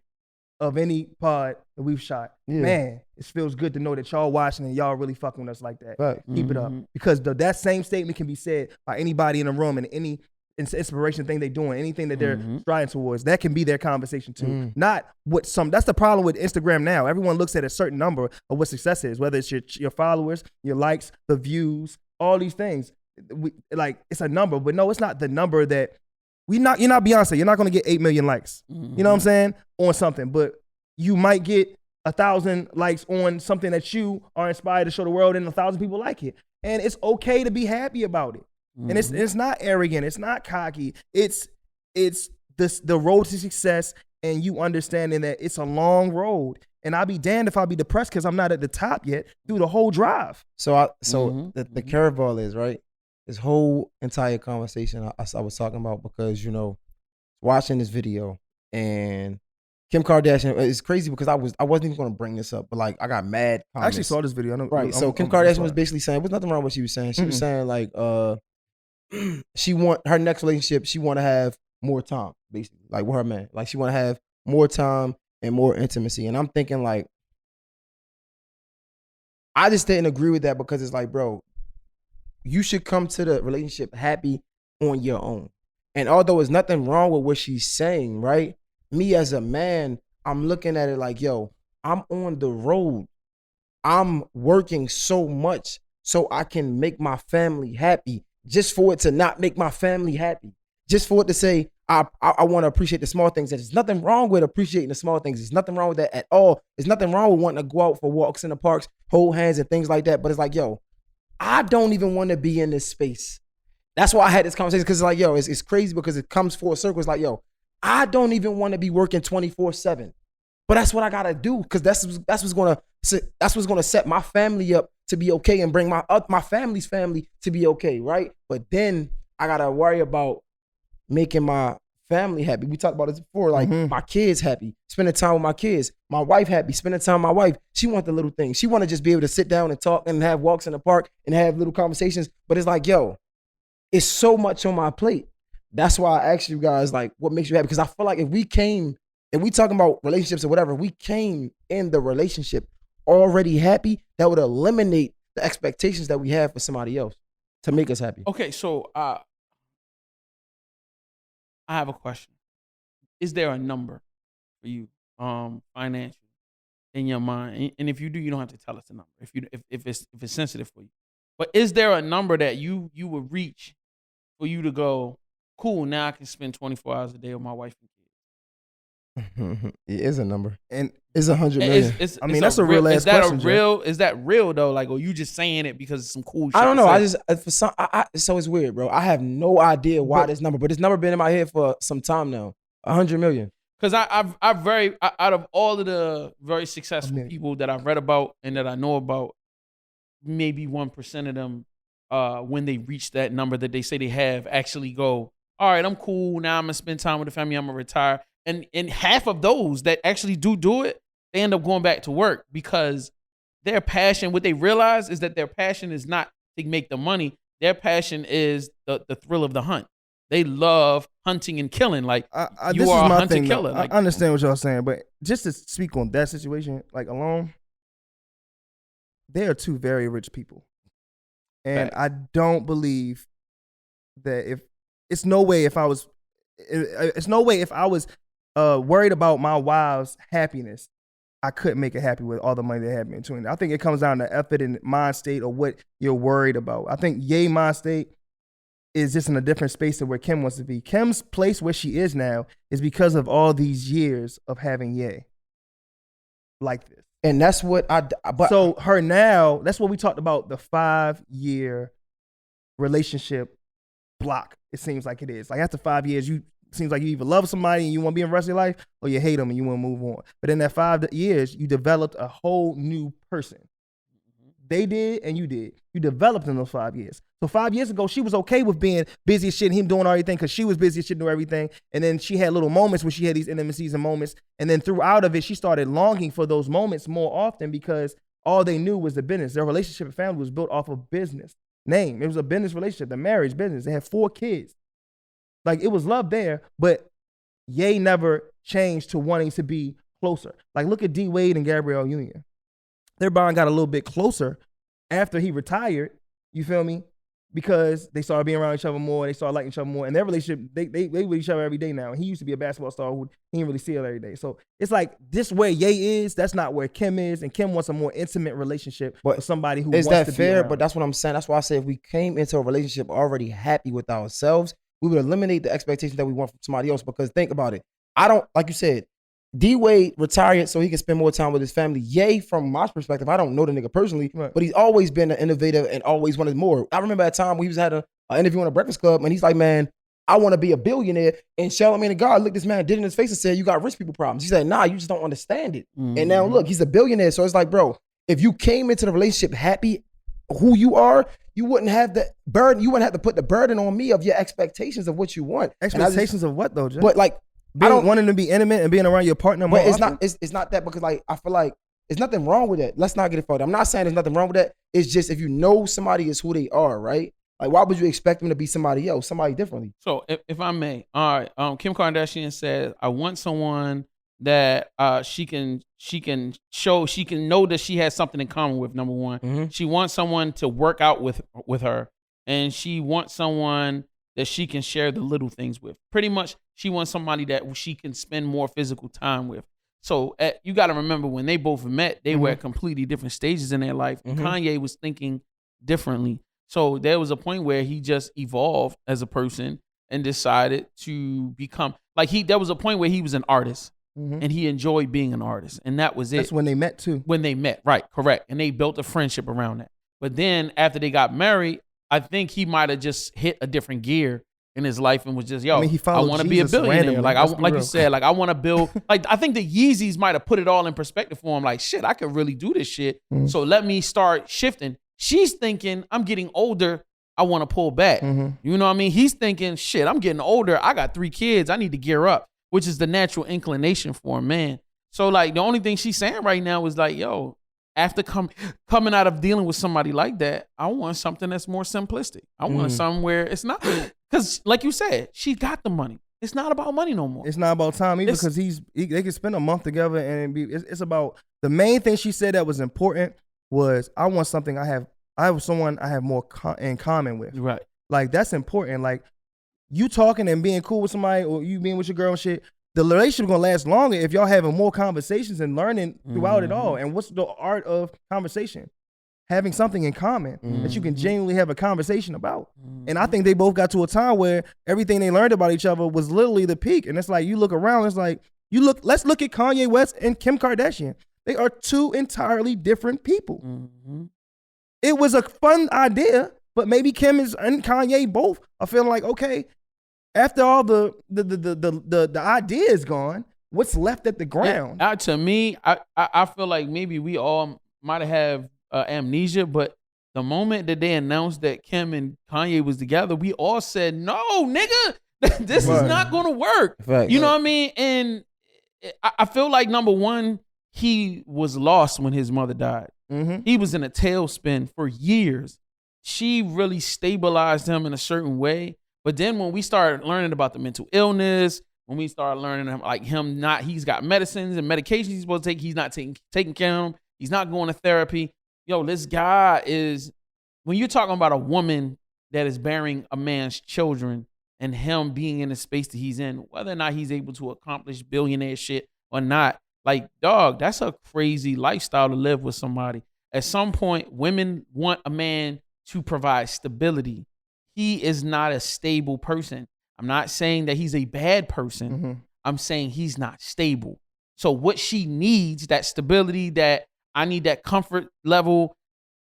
of any pod that we've shot. Man, it feels good to know that y'all watching and y'all really fucking with us like that. Right. Keep it up. Because that same statement can be said by anybody in the room, and any inspiration thing they're doing, anything that they're striving towards, that can be their conversation too. Not what that's the problem with Instagram now. Everyone looks at a certain number of what success is, whether it's your followers, your likes, the views, all these things. Like, it's a number, but no, it's not the number that you're not Beyonce. You're not going to get 8 million likes. You know what I'm saying? On something, but you might get 1,000 likes on something that you are inspired to show the world, and 1,000 people like it. And it's okay to be happy about it. And it's not arrogant. It's not cocky. It's the road to success, and you understanding that it's a long road. And I'll be damned if I'll be depressed because I'm not at the top yet through the whole drive. So the curveball is, right, this whole entire conversation I was talking about, because, you know, watching this video, and Kim Kardashian, it's crazy because I wasn't even going to bring this up, but like, I got mad comments. I actually saw this video. I know, right. So Kim Kardashian was basically saying, there's nothing wrong with what she was saying. She was saying, like, her next relationship, she want to have more time, basically, like, with her man. Like, she want to have more time and more intimacy. And I'm thinking like, I just didn't agree with that because it's like, bro, you should come to the relationship happy on your own. And although there's nothing wrong with what she's saying, right? Me as a man, I'm looking at it like, yo, I'm on the road. I'm working so much so I can make my family happy, just for it to not make my family happy. Just for it to say, I want to appreciate the small things. There's nothing wrong with appreciating the small things. There's nothing wrong with that at all. There's nothing wrong with wanting to go out for walks in the parks, hold hands and things like that. But it's like, yo, I don't even want to be in this space. That's why I had this conversation, because it's like, yo, it's crazy because it comes full circle. It's like, yo, I don't even want to be working 24/7. But that's what I gotta do, because that's what's gonna set my family up to be okay and bring my family's family to be okay, right? But then I gotta worry about making my family happy. We talked about this before, like my kids happy, spending time with my kids, my wife happy, spending time with my wife. She wants the little things. She want to just be able to sit down and talk and have walks in the park and have little conversations. But it's like, yo, it's so much on my plate. That's why I asked you guys, like, what makes you happy? Because I feel like if we talking about relationships or whatever, we came in the relationship already happy, that would eliminate the expectations that we have for somebody else to make us happy. Okay, so I have a question. Is there a number for you, financially, in your mind? And if you do, you don't have to tell us the number. If it's sensitive for you, but is there a number that you would reach for you to go, cool? Now I can spend 24 hours a day with my wife and kids. It is a number, And it's 100 million. I mean, that's a real ass question, Joe. Is that real though? Like, or you just saying it because it's some cool shit? I don't know. to I say? just for some, so it's weird, bro. I have no idea why this number, but this number been in my head for some time now. 100 million. Because out of all of the very successful people that I've read about and that I know about, maybe 1% of them, when they reach that number that they say they have, actually go, all right, I'm cool. Now I'm gonna spend time with the family. I'm gonna retire. And half of those that actually do it, they end up going back to work because their passion, what they realize is that their passion is not to make the money. Their passion is the thrill of the hunt. They love hunting and killing. Like, you this are is a my hunter thing, killer. though. Like, I understand what y'all saying, but just to speak on that situation, like alone, they are two very rich people, and Facts. I don't believe that it's no way if I was worried about my wife's happiness, I couldn't make it happy with all the money they have in between. I think it comes down to effort and mind state or what you're worried about. I think Ye's mind state is just in a different space than where Kim wants to be. Kim's place where she is now is because of all these years of having Ye like this. And that's what so her now, that's what we talked about, the 5-year relationship block. It seems like it is. Like after 5 years, seems like you either love somebody and you want to be in the rest of your life, or you hate them and you want to move on. But in that 5 years, you developed a whole new person. They did and you did. You developed in those 5 years. So 5 years ago, she was okay with being busy as shit and him doing everything because she was busy as shit doing everything. And then she had little moments where she had these intimacies and moments. And then throughout of it, she started longing for those moments more often because all they knew was the business. Their relationship and family was built off of business. Name. It was a business relationship, the marriage business. They had 4 kids. Like, it was love there, but Ye never changed to wanting to be closer. Like, look at D Wade and Gabrielle Union. Their bond got a little bit closer after he retired, you feel me? Because they started being around each other more, they started liking each other more, and their relationship, they with each other every day now. And he used to be a basketball star who he didn't really see her every day. So it's like, this where Ye is, that's not where Kim is, and Kim wants a more intimate relationship with somebody who wants to be around. Is that fair? But that's what I'm saying. That's why I say if we came into a relationship already happy with ourselves, we would eliminate the expectation that we want from somebody else. Because think about it. I don't, like you said, D Wade retired so he can spend more time with his family. Ye, from my perspective, I don't know the nigga personally, but he's always been an innovator and always wanted more. I remember at a time when he had an interview on a Breakfast Club, and he's like, man, I want to be a billionaire. And Charlamagne the God looked this man dead in his face and said, you got rich people problems. He said, nah, you just don't understand it. And now look, he's a billionaire. So it's like, bro, if you came into the relationship happy, who you are, you wouldn't have the burden. You wouldn't have to put the burden on me of your expectations of what you want. Expectations of what though, Jay? But like, I don't want him to be intimate and being around your partner more but often. it's not that, because like, I feel like there's nothing wrong with that. Let's not get it fucked. I'm not saying there's nothing wrong with that. It's just, if you know somebody is who they are, right? Like, why would you expect them to be somebody else, somebody differently? So if I may, all right, Kim Kardashian says, I want someone that she can know that she has something in common with. Number one, Mm-hmm. she wants someone to work out with her, and she wants someone that she can share the little things with. Pretty much, she wants somebody that she can spend more physical time with. So you got to remember, when they both met, they were at completely different stages in their life. Mm-hmm. Kanye was thinking differently. So there was a point where he just evolved as a person and decided to become there was a point where he was an artist and he enjoyed being an artist, and that was it. That's when they met too. When they met, right, correct. And they built a friendship around that. But then after they got married, I think he might have just hit a different gear in his life and was just, yo, he I followed want to be a Jesus billionaire. randomly. Like you said, I want to build. I think the Yeezys might have put it all in perspective for him. Like, shit, I could really do this shit. So let me start shifting. She's thinking, I'm getting older, I want to pull back. You know what I mean? He's thinking, shit, I'm getting older, I got 3 kids, I need to gear up, which is the natural inclination for a man. So the only thing she's saying right now is yo, after coming out of dealing with somebody like that, I want something that's more simplistic. I want somewhere it's not, because like you said, she got the money. It's not about money no more. It's not about time either, because they can spend a month together and it's about, the main thing she said that was important was, I want something I have someone I have more in common with. Right. That's important. You talking and being cool with somebody, or you being with your girl and shit, the relationship gonna last longer if y'all having more conversations and learning throughout it all. And what's the art of conversation? Having something in commmun that you can genuinely have a conversation about. And I think they both got to a time where everything they learned about each other was literally the peak. And it's you look around, it's let's look at Kanye West and Kim Kardashian. They are 2 entirely different people. It was a fun idea, but maybe Kim and Kanye both are feeling okay, after all the idea is gone, what's left at the ground? To me, I feel like maybe we all might have amnesia, but the moment that they announced that Kim and Kanye was together, we all said, no, nigga, this is not going to work. Facts. You know what I mean? And I feel like, number one, he was lost when his mother died. He was in a tailspin for years. She really stabilized him in a certain way. But then when we started learning about the mental illness, when we started learning he's got medicines and medications he's supposed to take, he's not taking care of him, he's not going to therapy. Yo, this guy is, when you're talking about a woman that is bearing a man's children and him being in the space that he's in, whether or not he's able to accomplish billionaire shit or not, dog, that's a crazy lifestyle to live with somebody. At some point, women want a man to provide stability. He is not a stable person. I'm not saying that he's a bad person. I'm saying he's not stable. So what she needs, that stability, that I need that comfort level,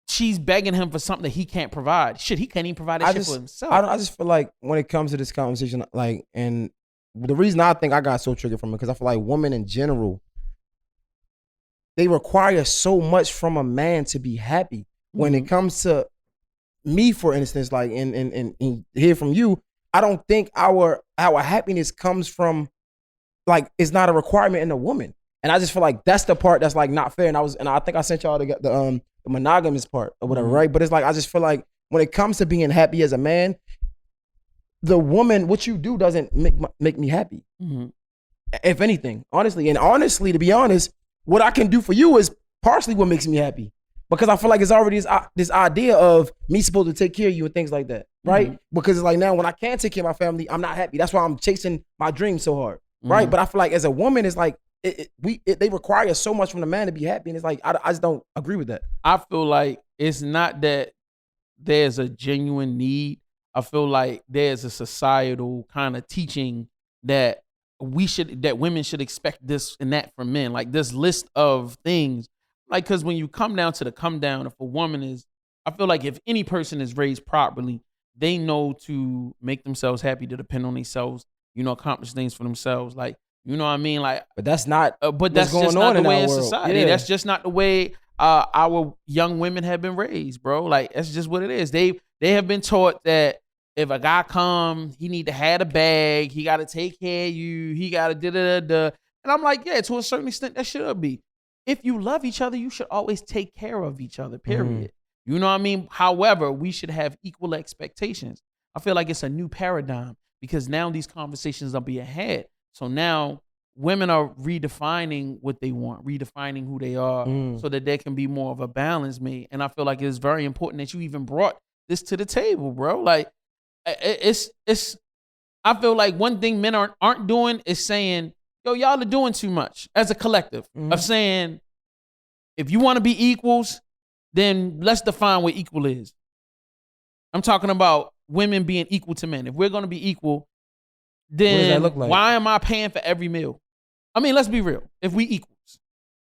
she's begging him for something that he can't provide. Shit, he can't even provide that shit for himself. I just feel like when it comes to this conversation, and the reason I think I got so triggered from it, because I feel like women in general, they require so much from a man to be happy. When it comes to me, for instance, and hear from you, I don't think our happiness comes from, it's not a requirement in a woman. And I just feel like that's the part that's not fair. And I think I sent y'all the monogamous part or whatever, right? But it's I just feel like when it comes to being happy as a man, the woman, what you do doesn't make me happy. If anything, honestly, to be honest, what I can do for you is partially what makes me happy. Because I feel like it's already this idea of me supposed to take care of you and things like that, right? Because it's now when I can't take care of my family, I'm not happy. That's why I'm chasing my dreams so hard, right? But I feel like as a woman, it's they require so much from the man to be happy, and it's I just don't agree with that. I feel like it's not that there's a genuine need. I feel like there's a societal kind of teaching that women should expect this and that from men, this list of things. Because when you come down to the come down, if a woman is, I feel like if any person is raised properly, they know to make themselves happy, to depend on themselves, accomplish things for themselves. You know what I mean? But that's not, but that's just not the way in society. Yeah. That's just not the way our young women have been raised, bro. That's just what it is. They have been taught that if a guy come, he need to have a bag, he got to take care of you, he got to da-da-da-da. And I'm like, yeah, to a certain extent, that should be. If you love each other, you should always take care of each other, period. You know what I mean? However, we should have equal expectations. I feel like it's a new paradigm because now these conversations are being had. So now women are redefining what they want, redefining who they are, so that there can be more of a balance made. And I feel like it's very important that you even brought this to the table, bro. Like, it's. I feel like one thing men aren't doing is saying, yo, y'all are doing too much as a collective of saying, if you want to be equals, then let's define what equal is. I'm talking about women being equal to men. If we're going to be equal, then why am I paying for every meal? I mean, let's be real. If we equals,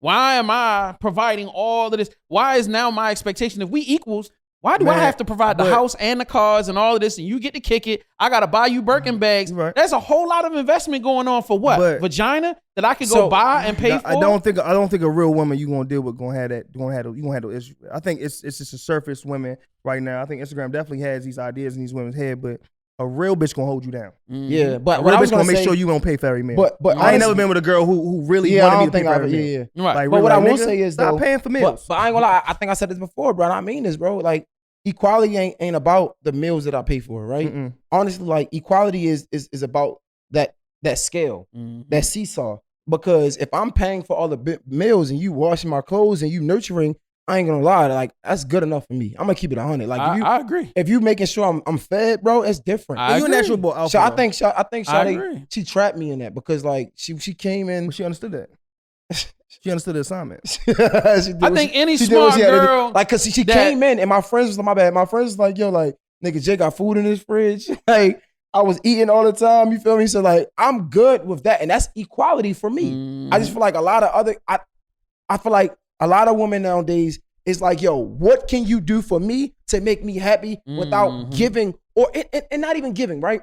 why am I providing all of this? Why is now my expectation, if we equals, why do I have to provide the house and the cars and all of this, and you get to kick it? I got to buy you Birkin bags. Right. There's a whole lot of investment going on for what? Vagina that I could go buy and pay for? I don't think a real woman you gonna deal with gonna have that. You gonna handle issue. I think it's just a surface women right now. I think Instagram definitely has these ideas in these women's head, but a real bitch gonna hold you down. Yeah, but a real bitch gonna make sure you gonna pay for every meal. But I ain't never been with a girl who really wanted me to pay for every meal. Right. Like, but what I will say is, stop paying for meals. But I ain't gonna lie. I think I said this before, bro. And I mean this, bro. Like, equality ain't about the meals that I pay for, right? Honestly, like, equality is about that scale, that seesaw. Because if I'm paying for all the meals and you washing my clothes and you nurturing, I ain't gonna lie, like, that's good enough for me. I'm gonna keep it 100. Like, I agree. If you making sure I'm fed, bro, it's different. You a natural boy alpha. So I think Shawty, she trapped me in that because, like, she came in. Well, she understood that. She understood the assignment. I think any smart girl, like, cause she came in and my friends was like, my bad. My friends was like, yo, like, nigga, Jay got food in his fridge. Like, I was eating all the time. You feel me? So, like, I'm good with that, and that's equality for me. I just feel like a lot of other, I feel like a lot of women nowadays is like, yo, what can you do for me to make me happy without giving, or and not even giving, right?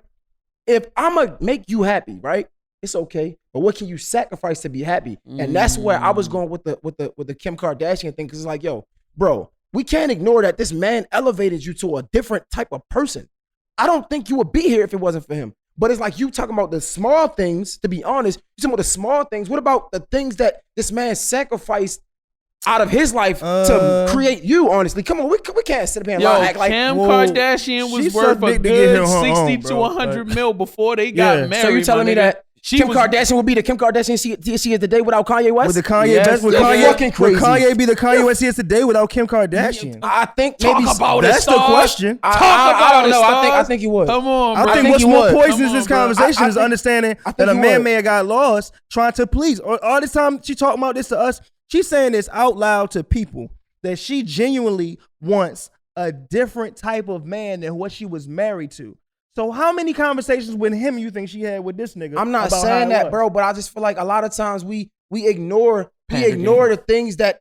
If I'ma make you happy, right? It's okay, but what can you sacrifice to be happy? And that's where I was going with the Kim Kardashian thing, because it's like, yo, bro, we can't ignore that this man elevated you to a different type of person. I don't think you would be here if it wasn't for him. But it's like you talking about the small things, to be honest, you talking about the small things. What about the things that this man sacrificed out of his life to create you, honestly? Come on, we can't sit up here and act like Kim Kardashian was worth a good 60 to 100 mil before they got married. So you telling me that Kim Kardashian will be the Kim Kardashian she is today without Kanye West? Would Kanye be the Kanye West he is today without Kim Kardashian? I think maybe that's the question. I don't know. I think he would. Come on, bro. I think what's more poisonous in this conversation is understanding that a man may have got lost trying to please. All this time she talking about this to us, she's saying this out loud to people that she genuinely wants a different type of man than what she was married to. So how many conversations with him you think she had with this nigga? I'm not saying that, bro, but I just feel like a lot of times we ignore the things that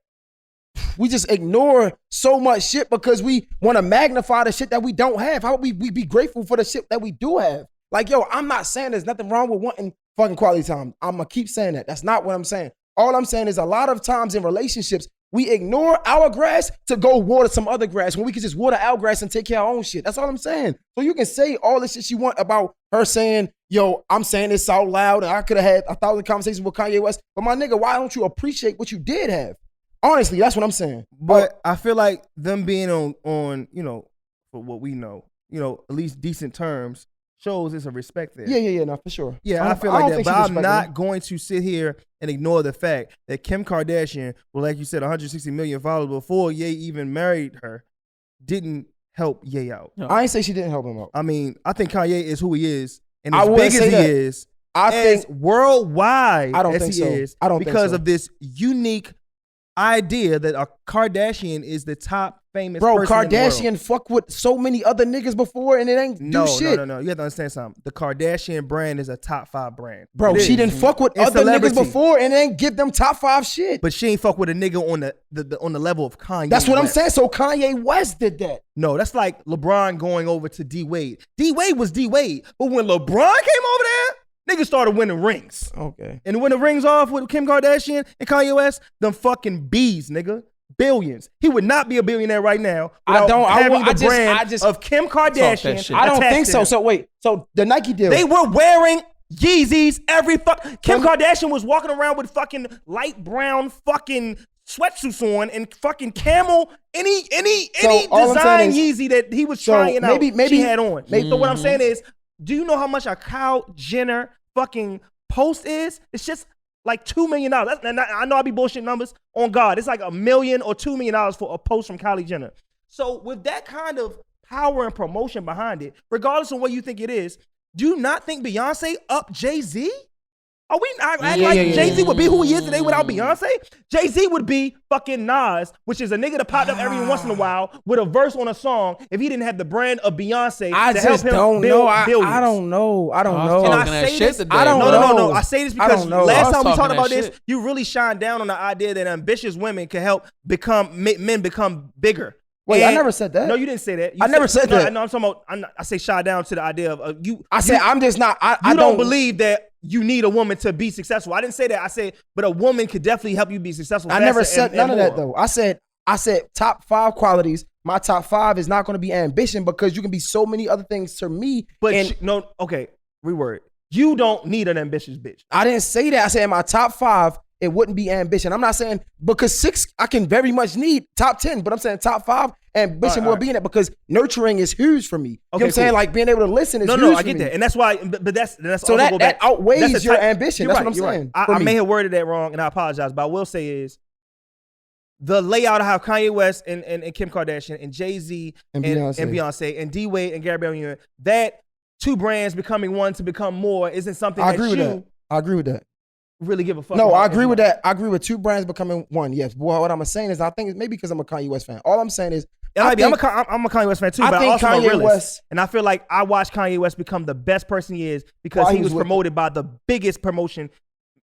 we just ignore so much shit because we want to magnify the shit that we don't have. How about we be grateful for the shit that we do have? Like, yo, I'm not saying there's nothing wrong with wanting fucking quality time. I'm gonna keep saying that. That's not what I'm saying. All I'm saying is a lot of times in relationships, we ignore our grass to go water some other grass when we can just water our grass and take care of our own shit. That's all I'm saying. So you can say all the shit you want about her saying, yo, I'm saying this out loud and I could have had 1,000 conversations with Kanye West. But my nigga, why don't you appreciate what you did have? Honestly, that's what I'm saying. But I feel like them being on, you know, for what we know, you know, at least decent terms, shows there's a respect there. Yeah, no, for sure. Yeah, I feel like that. But I'm not going to sit here and ignore the fact that Kim Kardashian, well, like you said, 160 million followers before Ye even married her, didn't help Ye out. No. I ain't say she didn't help him out. I mean, I think Kanye is who he is, and as big as he is, I think worldwide as he is, I don't because think so. of this unique idea that a Kardashian is the top famous bro, person Kardashian in the world. Fuck with so many other niggas before and it ain't do shit. No. You have to understand something. The Kardashian brand is a top 5 brand. Bro, she didn't fuck with other niggas before and it ain't give them top 5 shit. But she ain't fuck with a nigga on the level of Kanye. That's what I'm saying. So Kanye West did that. No, that's like LeBron going over to D Wade. D Wade was D Wade. But when LeBron came over there, niggas started winning rings. Okay. And when the rings off with Kim Kardashian and Kanye West, them fucking bees, nigga. Billions. He would not be a billionaire right now without having the brand of Kim Kardashian. I don't think so. So wait. So the Nike deal. They were wearing Yeezys every Kim Kardashian was walking around with fucking light brown fucking sweatsuits on and fucking camel any design Yeezy that he was trying out. Maybe she had on. So what I'm saying is, do you know how much a Kyle Jenner fucking post is? It's just Like $2 million. And I know I be bullshit numbers on God. It's like $1 million or $2 million for a post from Kylie Jenner. So with that kind of power and promotion behind it, regardless of what you think it is, do you not think Beyonce up Jay-Z? Are we acting like Jay-Z would be who he is today without Beyonce? Jay-Z would be fucking Nas, which is a nigga that popped up every once in a while with a verse on a song if he didn't have the brand of Beyonce to help him build billions. I don't know. And I say this, I don't know. No. I say this because last time we talked about this, you really shined down on the idea that ambitious women can help men become bigger. Wait, I never said that. No, you didn't say that. I never said that. No, I'm talking about. I say shy down to the idea of you. I said I'm just not. I don't believe that you need a woman to be successful. I didn't say that. I said, but a woman could definitely help you be successful. I never said none of that though. I said top 5 qualities. My top 5 is not going to be ambition because you can be so many other things to me. But reword. You don't need an ambitious bitch. I didn't say that. I said in my top 5. It wouldn't be ambition. I'm not saying because 6 I can very much need top 10, but I'm saying top 5 ambition will be in it because nurturing is huge for me. You know what I'm saying? Like being able to listen is huge for me. No, I get that. And that's why, but that's so that outweighs your ambition. That's what I'm saying. I may have worded that wrong and I apologize, but I will say is the layout of how Kanye West and Kim Kardashian and Jay-Z and Beyonce and D-Wade and Gary Bear, that 2 brands becoming one to become more isn't something I agree with that. Really give a fuck. No, I agree with that. I agree with 2 brands becoming one. Yes, but what I'm saying is, I think it's maybe because I'm a Kanye West fan. All I'm saying is, I'm a Kanye West fan too. But I also am a realist, and I feel like I watched Kanye West become the best person he is because he was promoted by the biggest promotion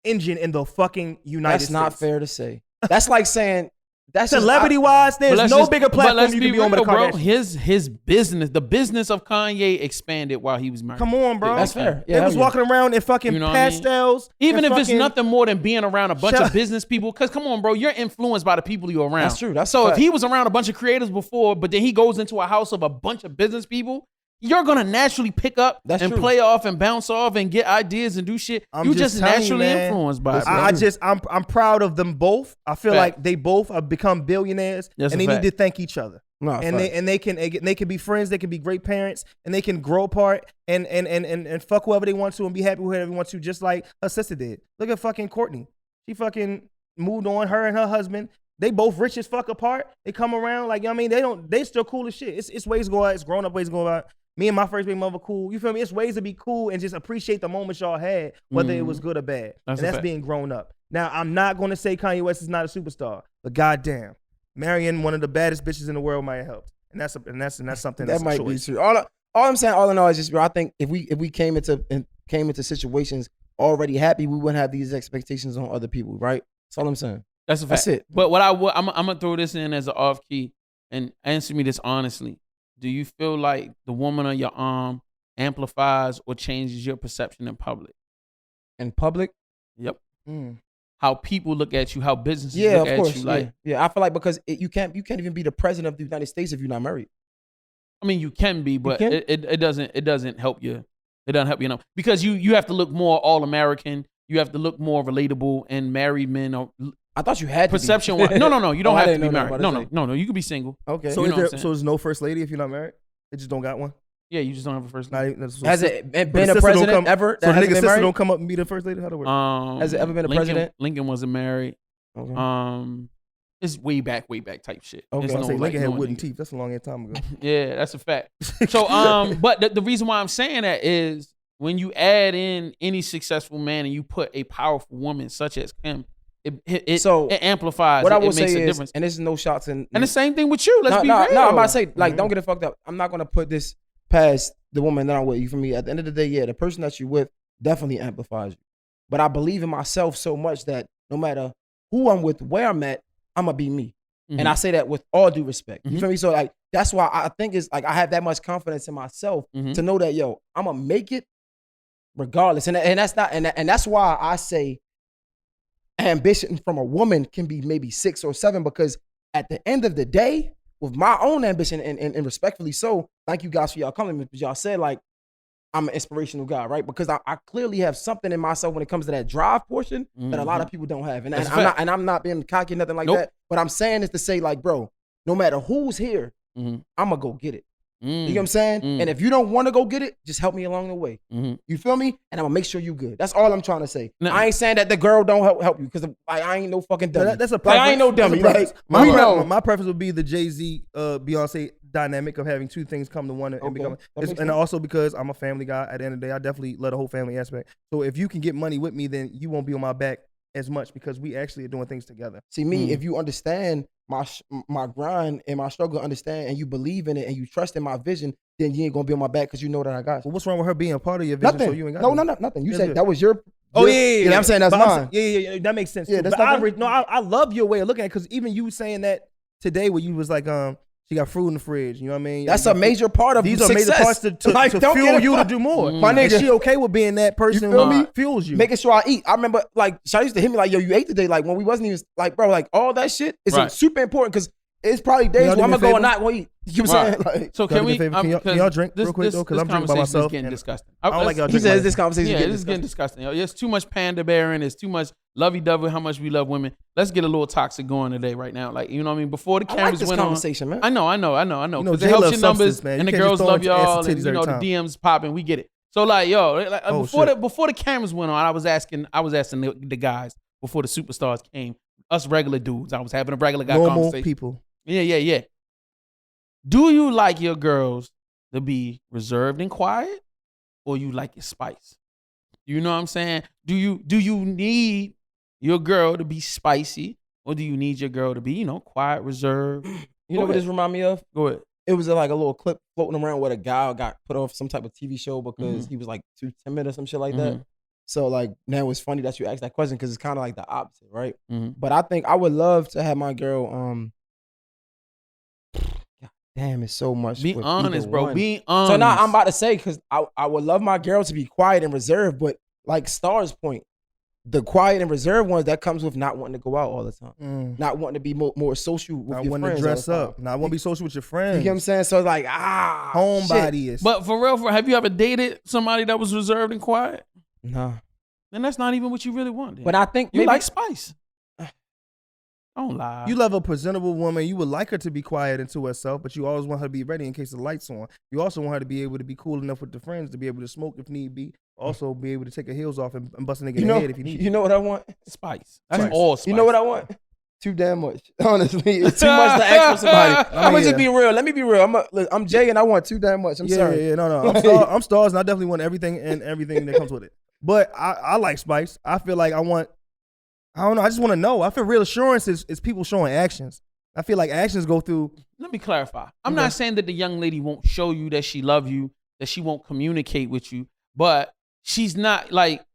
engine in the fucking United States. That's not fair to say. That's like saying. That's celebrity-wise, there's no bigger platform you can be on with a Kardashian. Bro, his business, the business of Kanye expanded while he was married. Come on, bro. That's fair. They was walking around in fucking pastels. Even if it's nothing more than being around a bunch of business people, because come on, bro, you're influenced by the people you're around. That's true. So if he was around a bunch of creators before, but then he goes into a house of a bunch of business people, you're gonna naturally pick up play off and bounce off and get ideas and do shit. You just naturally influenced by it. I'm proud of them both. I feel like they both have become billionaires, and they need to thank each other. They can be friends. They can be great parents, and they can grow apart and fuck whoever they want to and be happy with whoever they want to, just like her sister did. Look at fucking Courtney. She fucking moved on. Her and her husband. They both rich as fuck apart. They come around like, you know what I mean, they still cool as shit. It's ways to go out. It's grown up ways to go out. Me and my first baby mother cool. You feel me? It's ways to be cool and just appreciate the moments y'all had, whether it was good or bad. That's being grown up. Now, I'm not going to say Kanye West is not a superstar, but goddamn, marrying one of the baddest bitches in the world might have helped. And that's something that might be true. All I'm saying, all in all, is just, I think if we came into situations already happy, we wouldn't have these expectations on other people, right? That's all I'm saying. That's a fact. That's it. But what I'm gonna throw this in as an off key and answer me this honestly. Do you feel like the woman on your arm amplifies or changes your perception in public? In public? Yep. How people look at you, how businesses look at you. Like, yeah, I feel like because you can't even be the president of the United States if you're not married. I mean, you can be, but it doesn't help you. It doesn't help you enough because you have to look more all American. You have to look more relatable, and married men are. I thought you had perception. No, you don't have to be married. No, you can be single. Okay. So there's no first lady if you're not married? They just don't got one? Yeah, you just don't have a first lady. Has it been a president ever? So the nigga's sister don't come up and be the first lady? How to work? Has it ever been a president? Lincoln wasn't married. Okay. It's way back type shit. Okay. Lincoln had wooden teeth. That's a long time ago. Yeah, that's a fact. So but the reason why I'm saying that is when you add in any successful man and you put a powerful woman such as Kim, it amplifies. What I will say is, difference. And there's no shots in. And the same thing with you. Let's be real. No, I'm about to say, like, don't get it fucked up. I'm not gonna put this past the woman that I'm with. You for me? At the end of the day, yeah, the person that you're with definitely amplifies you. But I believe in myself so much that no matter who I'm with, where I'm at, I'm gonna be me. And I say that with all due respect. You feel me? So like that's why I think it's like I have that much confidence in myself to know that I'm gonna make it regardless. And that's not and that's why I say ambition from a woman can be maybe 6 or 7, because at the end of the day, with my own ambition and respectfully so, thank you guys for y'all compliments, because y'all said like I'm an inspirational guy, right? Because I clearly have something in myself when it comes to that drive portion that a lot of people don't have. And I'm not being cocky, nothing like that. What I'm saying is to say like, bro, no matter who's here, I'm gonna go get it. You get what I'm saying? And if you don't want to go get it, just help me along the way. Mm-hmm. You feel me? And I'm gonna make sure you good. That's all I'm trying to say. No. I ain't saying that the girl don't help you because I ain't no fucking dummy. That's a like, preference. I ain't no dummy. That's a Like, preference. My preference would be the Jay-Z, Beyonce dynamic of having two things come to one and become. And also because I'm a family guy. At the end of the day, I definitely love the whole family aspect. So if you can get money with me, then you won't be on my back as much because we actually are doing things together. See me, if you understand my grind and my struggle, understand, and you believe in it and you trust in my vision, then you ain't gonna be on my back because you know that I got you. Well, what's wrong with her being a part of your vision? Nothing. So you ain't got Nothing. You That's said good. that was your. Oh yeah. I'm saying that's mine. Yeah, that makes sense. Yeah, too. that's But nothing. I love your way of looking at it because even you saying that today, where you was like, she got fruit in the fridge. You know what I mean? That's a major part of these success. are major parts to Like, don't fuel get it you to fucked. do more. My And nigga. she okay with being that person feel who me? fuels you. Making sure I eat. I remember like Shawty used to hit me like, yo, you ate today. Like when we wasn't even like, bro, like all that shit is Right. super important because it's probably days Y'all where I'm do gonna me a go and favor? not want to eat. You know what I'm saying? Like, So can we? Can y'all drink real quick though? Because I'm drinking by conversation is myself. getting and disgusting. I don't like y'all he drinking. says this conversation. Yeah, this is getting disgusting. Yo, there's too much panda bearing. There's too much lovey-dovey. How much we love women. Let's get a little toxic going today, right now. Like, you know what I mean? Before the I cameras like this went on. conversation, man. I know. You know, Because Jay it helps loves your numbers, substance, man. and the You can't girls just throw love into ass y'all, and and titties you know every the time. DMs popping. We get it. So like, yo, Oh, before the cameras went on, I was asking the guys before the superstars came. Us regular dudes. I was having a regular guy Normal conversation. people. Yeah. Do you like your girls to be reserved and quiet, or you like it spice? You know what I'm saying? Do you need your girl to be spicy, or do you need your girl to be, quiet, reserved? You know what this remind me of? Go ahead. It was like a little clip floating around where a guy got put off some type of TV show because he was like too timid or some shit like that. So like now it's funny that you asked that question because it's kind of like the opposite, right? But I think I would love to have my girl. God damn, it's so much. Be with honest, either bro. one. Be honest. So now I'm about to say because I would love my girl to be quiet and reserved, but like Star's point, the quiet and reserved ones that comes with not wanting to go out all the time, not wanting to be more social with Not your wanting to friends. dress all the up. time. Not want to be social with your You friends. get what I'm saying? So it's like shit. Homebody is. But for real, have you ever dated somebody that was reserved and quiet? Nah. Then that's not even what you really want. Then. But I think you maybe like spice. Don't lie. You love a presentable woman. You would like her to be quiet into herself, but you always want her to be ready in case the light's on. You also want her to be able to be cool enough with the friends to be able to smoke if need be. Also be able to take her heels off and bust a nigga in the head if you need. You know what I want? spice. That's all spice. You know what I want? Too damn much. Honestly, it's too much to ask for somebody. I'm gonna just be real. Let me be real. I'm Jay, and I want too damn much. I'm sorry. Yeah, no. I'm stars, and I definitely want everything that comes with it. But I like spice. I feel like I don't know. I just want to know. I feel real assurance is people showing actions. I feel like actions go through. Let me clarify. I'm not saying that the young lady won't show you that she love you, that she won't communicate with you, but she's not like,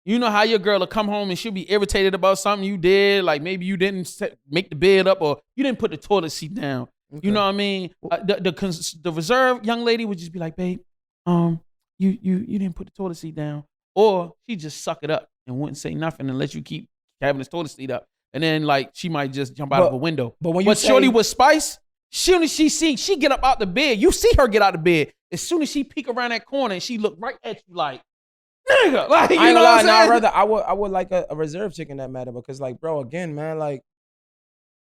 you know how your girl will come home and she'll be irritated about something you did, like maybe you didn't make the bed up or you didn't put the toilet seat down. Okay. You know what I mean? The reserved young lady would just be like, babe, you didn't put the toilet seat down, or she just suck it up and wouldn't say nothing and let you keep having the toilet seat up, and then like she might just jump out of a window. But when shorty was spice, soon as she get up out the bed, you see her get out the bed. As soon as she peek around that corner and she look right at you like, nigga, like, you I ain't know gonna what lie. I'm saying? I would like a reserved chick in that matter because like, bro, again, man, like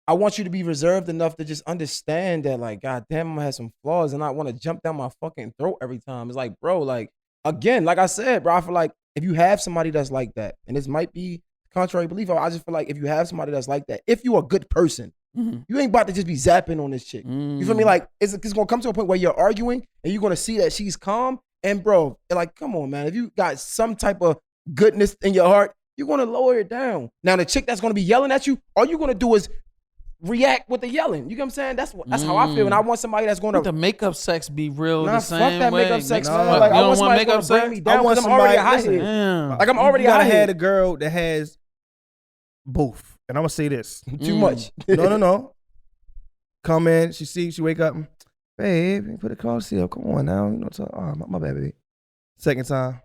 I want you to be reserved enough to just understand that like, God damn, I'm gonna have some flaws and I want to jump down my fucking throat every time. It's like, bro, like again, like I said, bro, I feel like if you have somebody that's like that, and this might be contrary belief, I just feel like if you have somebody that's like that, if you're a good person, you ain't about to just be zapping on this chick. You feel me? Like it's gonna come to a point where you're arguing and you're gonna see that she's calm. And bro, like, come on, man. If you got some type of goodness in your heart, you're gonna lower it down. Now the chick that's gonna be yelling at you, all you're gonna do is react with the yelling. You get what I'm saying? That's how I feel. And I want somebody that's gonna the makeup sex be real the same fuck that way. makeup sex, No, man. Like you I don't want somebody makeup that's gonna bring sex? me down. I want I'm already a somebody- hothead. Like I'm already You a gotta hothead. have a girl that has both. And I'm gonna say this. Too much. No. Come in, she wake up, babe, you put the car seat up. Come on now. You know, my bad, baby. Second time,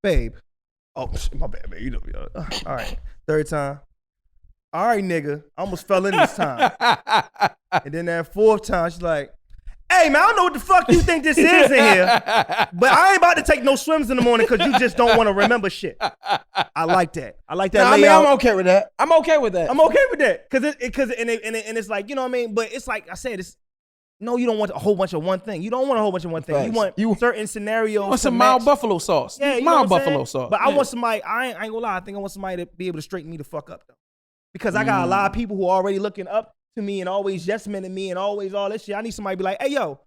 babe. Oh, my bad, baby. You know, all right. Third time, all right, nigga. I almost fell in this time. And then that fourth time, she's like, hey, man, I don't know what the fuck you think this is in here, but I ain't about to take no swims in the morning because you just don't want to remember shit. I like that. I like that layout. I'm okay with that. I'm okay with that. I'm okay with that because it's like, you know what I mean. But it's like I said, No, you don't want a whole bunch of one thing. You don't want a whole bunch of one thing. Facts. You want certain scenarios. You want some to mild match. buffalo sauce. Yeah, you know mild what I'm buffalo saying? sauce. But I Yeah. want somebody. I ain't gonna lie. I think I want somebody to be able to straighten me the fuck up though, because I got a lot of people who are already looking up to me and always yes men to me and always all this shit. I need somebody to be like, hey yo,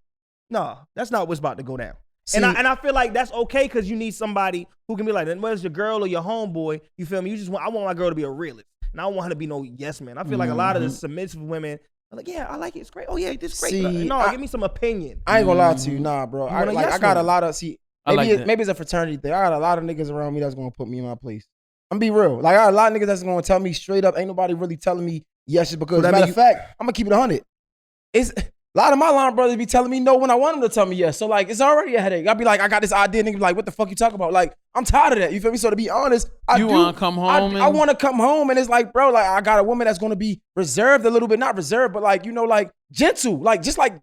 no, that's not what's about to go down. See, And I feel like that's okay because you need somebody who can be like, whether it's your girl or your homeboy, you feel me? I want my girl to be a realist. And I don't want her to be no yes man. I feel like a lot of the submissive women are like, yeah, I like it. It's great. Oh yeah, this is great. See, No, give me some opinion. I ain't gonna lie to you, nah, bro. You want a yes I got a man. lot of maybe it's a fraternity thing. I got a lot of niggas around me that's gonna put me in my place. I'm be real. Like I got a lot of niggas that's gonna tell me straight up. Ain't nobody really telling me yes just because. So that Matter mean of fact, I'm gonna keep it 100. It's a lot of my line brothers be telling me no when I want them to tell me yes. So like it's already a headache. I'll be like, I got this idea, nigga be like, what the fuck you talking about? Like I'm tired of that. You feel me? So to be honest, You wanna come home I and- want to come home, and it's like, bro, like I got a woman that's gonna be reserved a little bit, not reserved, but like like gentle, like just like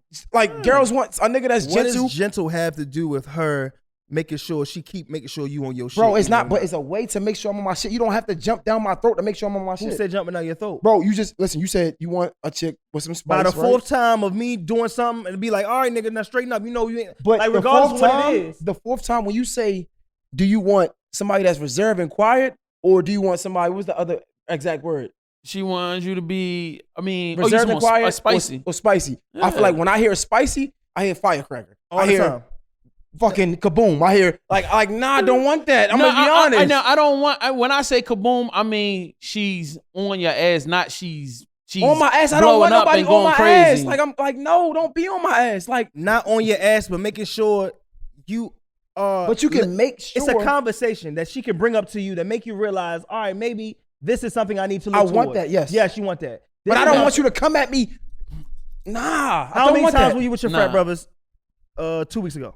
girls want a nigga that's What gentle. does gentle have to do with her making sure making sure you on your shit? Bro, it's you know? not, but it's a way to make sure I'm on my shit. You don't have to jump down my throat to make sure I'm on my Who shit. said jumping down your throat? Bro, you just listen. You said you want a chick with some spice. By the right? fourth time of me doing something and be like, all right, nigga, now straighten up. You know you ain't. But like the regardless fourth of what time, it is. the fourth time when you say, do you want somebody that's reserved and quiet, or do you want somebody? What's the other exact word? She wants you to be. I mean, Reserved and quiet, spicy. or spicy. I feel Yeah. like when I hear spicy, I hear firecracker. All I the hear time. fucking kaboom. I hear like nah, I don't want that. I'm gonna be honest. I don't want. When I say kaboom, I mean she's on your ass, not she's on my ass. I don't want blowing up nobody and on going my crazy. ass. Like I'm like no, don't be on my ass. Like, Not on your ass, but making sure you are. but you can make sure. It's a conversation that she can bring up to you that make you realize, all right, maybe this is something I need to look I want towards. that, yes. Yes, you want that. But I don't want you to come at me. Nah, I How don't many want times that. were you with your Nah. frat brothers 2 weeks ago?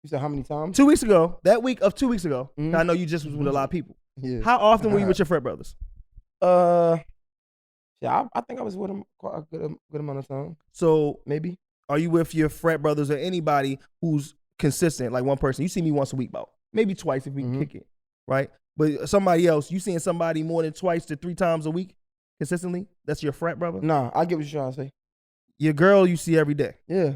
You said how many times? 2 weeks ago, that week of 2 weeks ago, Mhm. I know you just was with a lot of people. Yeah. How often were you with your frat brothers? Yeah, I think I was with him quite a good amount of time. So Maybe. are you with your frat brothers or anybody who's consistent, like one person? You see me once a week, about maybe twice if we can Mhm. kick it, right? But somebody else, you seeing somebody more than twice to 3 times a week consistently? That's your frat brother? Nah, I get what you're trying to say. Your girl you see every day. Yeah,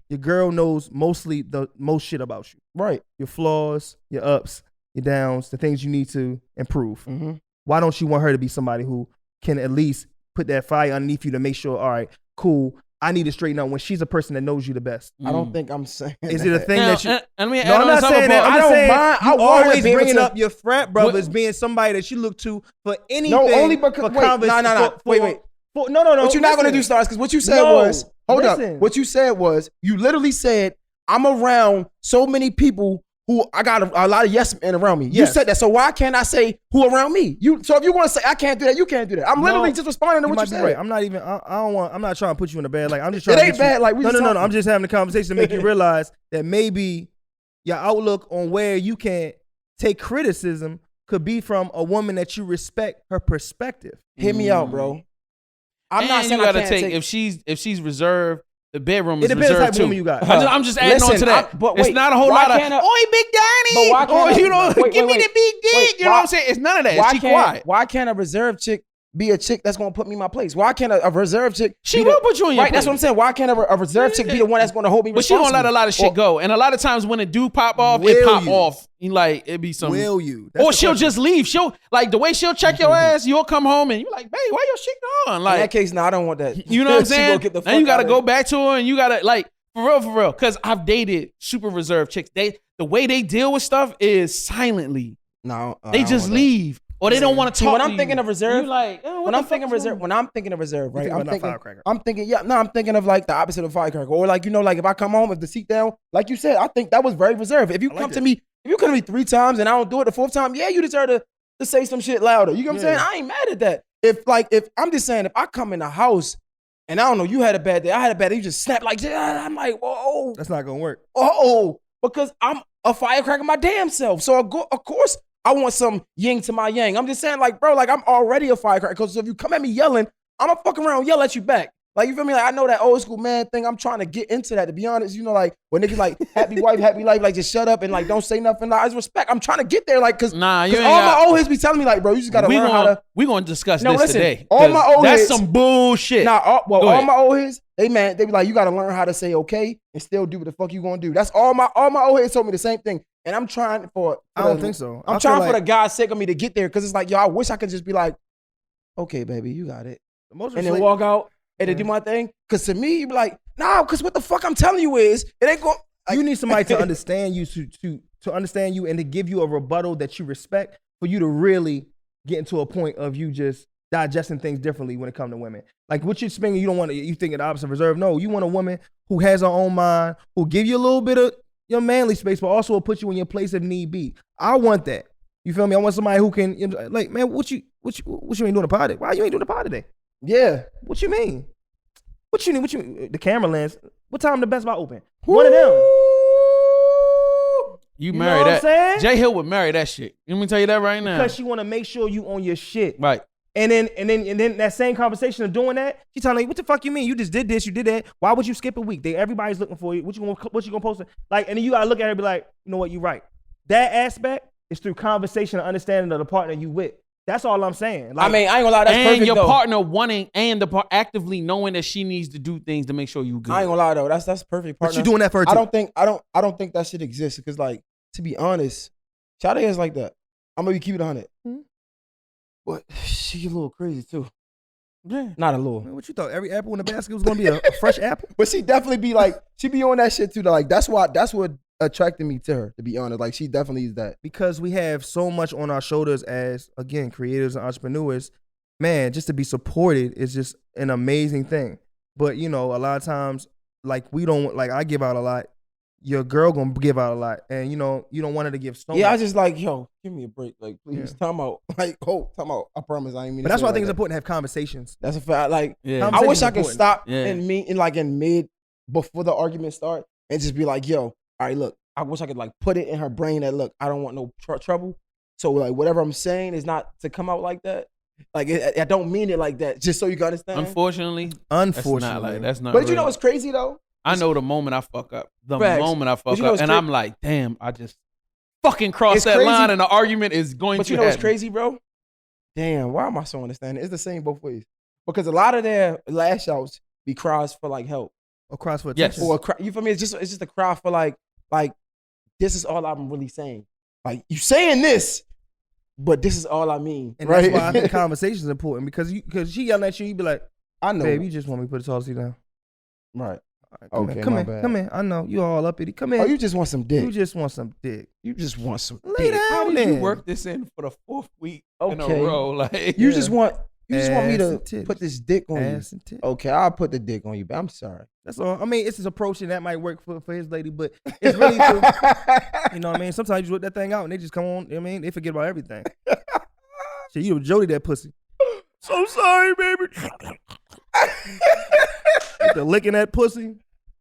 Your girl knows mostly the most shit about you. right. Your flaws, your ups, your downs, the things you need to improve. Mm-hmm. Why don't you want her to be somebody who can at least put that fire underneath you to make sure, all right, cool, I need to straighten out when she's a person that knows you the best? I don't think I'm saying. Is it a thing Now, that you... and let me No, add I'm on not this other saying that. part. I'm I just don't saying mind. I you want her to always be able bringing to- up your frat brothers being somebody that you look to for anything. No, only because for wait, no. Wait. No. What you're not gonna listen. do, Stars? Because what you said No, was, hold listen. up. What you said was, you literally said, I'm around so many people who I got a lot of yes men around me. You Yes. said that, so why can't I say who around me? So if you want to say I can't do that, you can't do that. I'm literally No, just responding to You what might you be said. right. I'm not even. I don't want. I'm not trying to put you in a bad. Like I'm just It trying. to ain't get you- bad, like, we no. just I'm talking. just having a conversation to make you realize that maybe your outlook on where you can take criticism could be from a woman that you respect her perspective. Hear me out, bro. I'm not And saying you I gotta can't take if she's reserved, the bedroom is It depends reserved type of too. woman you got. I'm just adding on Listen, to that. but It's wait, not a whole why lot of can't I- oi big daddy, But why can't or I- you know, wait, give me wait, the big dick. wait, You know why- what I'm saying? It's none of that. She quiet. Why can't a reserved chick be a chick that's gonna put me in my place? Why can't a reserved chick? She be will the, put you in your right? That's place. what I'm saying. Why can't a reserved chick be the one that's gonna hold me But she responsible? gonna let a lot of shit Or- go, and a lot of times when it do pop off, Will it pop you? off. You like it be some. Will you? That's Or the she'll question. just leave. She'll like the way she'll check your ass. You'll come home and you're like, "Babe, why your shit gone?" In Like, that case, no, I don't want that. you know what I'm She saying? gonna get the Then you fuck gotta out go of back to her and you gotta like for real. Cause I've dated super reserved chicks. The way they deal with stuff is silently. No, I They don't just want that. leave. Or they don't want to See, talk when to I'm you. thinking of reserve, you like, oh, what when the I'm thinking fuck is reserve, wrong? when I'm thinking of reserve, right? thinking I'm about not thinking, firecracker. I'm thinking, I'm thinking of like the opposite of firecracker, or like like if I come home, if the seat down, like you said, I think that was very reserved. If you I like come to that. me, if you come to me 3 times and I don't do it the 4th time, yeah, you deserve to say some shit louder. You know what I'm Yeah. saying? I ain't mad at that. If I'm just saying, if I come in the house and I don't know, you had a bad day, I had a bad day, you just snap like, yeah, I'm like, whoa, That's not gonna work. because I'm a firecracker my damn self. So of course I want some yin to my yang. I'm just saying, like, bro, like I'm already a firecracker. Because if you come at me yelling, I'm gonna fuck around and yell at you back. Like, you feel me? Like, I know that old school man thing. I'm trying to get into that, to be honest. You know, like when niggas like happy wife, happy life, like just shut up and like don't say nothing. Like, I just respect. I'm trying to get there, like, cause Nah, you all ain't got- my old heads be telling me, like, bro, you just gotta learn how to. We gonna discuss No, this listen, today. all 'cause my old that's heads- some bullshit. Nah, Go all ahead. my old heads, They be like, you gotta learn how to say okay and still do what the fuck you gonna do. That's all my old heads told me the same thing. And I'm trying I don't think so. I'm trying for the God's sake of me to get there because it's like, yo, I wish I could just be like, okay, baby, you got it. And then walk out and then do my thing. Because to me, you be like, nah, because what the fuck I'm telling you is, it ain't going. Like, you need somebody to understand you, to understand you and to give you a rebuttal that you respect for you to really get into a point of you just digesting things differently when it comes to women. Like what you're speaking, you don't want to, you think of the opposite of reserve. No, you want a woman who has her own mind, who give you a little bit of your manly space, but also will put you in your place if need be. I want that. You feel me? I want somebody who can, you know, like, man, what you ain't doing the pod? Why you ain't doing the pod today? Yeah. What you mean? What you mean? The camera lens. What time the Best Buy open? One of them. You marry that. Jay Hill would marry that shit. Let me tell you that right now. Because she want to make sure you on your shit. Right. And then that same conversation of doing that, she telling you, what the fuck you mean? You just did this, you did that. Why would you skip a week? Everybody's looking for you. What you gonna post? Like, and then you gotta look at her and be like, you know what, you right. That aspect is through conversation and understanding of the partner you with. That's all I'm saying. Like, I mean, I ain't gonna lie, that's perfect. And your though. partner wanting and the actively knowing that she needs to do things to make sure you good. I ain't gonna lie though, that's perfect. Partner. But you doing that for her too. I don't think that shit exists because, like, to be honest, Shawty is like that. I'm gonna be keeping it 100. Mm-hmm. But she a little crazy too. Yeah, not a little. Man, what you thought? Every apple in the basket was gonna be a fresh apple? But she definitely be like, she be on that shit too. Like that's what attracted me to her. To be honest, like she definitely is that. Because we have so much on our shoulders as, again, creators and entrepreneurs. Man, just to be supported is just an amazing thing. But you know, a lot of times, like we don't, like I give out a lot. Your girl gonna give out a lot, and you know you don't want her to give so much. I just like, yo, give me a break, like please, time out, like, time out. I promise I ain't mean. But that's why I think it's important to have conversations. That's a fact. Like, I wish I could stop in mid before the argument start and just be like, yo, all right, look, I wish I could like put it in her brain that look, I don't want no trouble. So like whatever I'm saying is not to come out like that. Like I don't mean it like that. Just so you can understand. Unfortunately, that's not. But you know what's crazy though? I know the moment I fuck up. And I'm like, damn, I just fucking crossed that line and the argument is going to But you know what's crazy, bro? Damn, why am I so understanding? It's the same both ways. Because a lot of their lash outs be cries for like help. Or cries for attention. Yes. Or you feel me? It's just a cry for like this is all I'm really saying. Like, you saying this, but this is all I mean. And right? that's why I think conversation is important because she yelling at you, you be like, I know. Babe, you just want me to put the saucy down. Right. Right, come in. I know you all up it. Come in. Oh, you just want some dick. You just want some dick. Lay down. How did you work this in for the 4th week in a row? Like, you just want me to titties. put this dick on Ass you. Okay, I'll put the dick on you, but I'm sorry. That's all. I mean, it's his approach and that might work for his lady, but it's really true. You know what I mean? Sometimes you just whip that thing out and they just come on. I mean, they forget about everything. Shit, you Jody that pussy. So sorry, baby. Get the licking that pussy.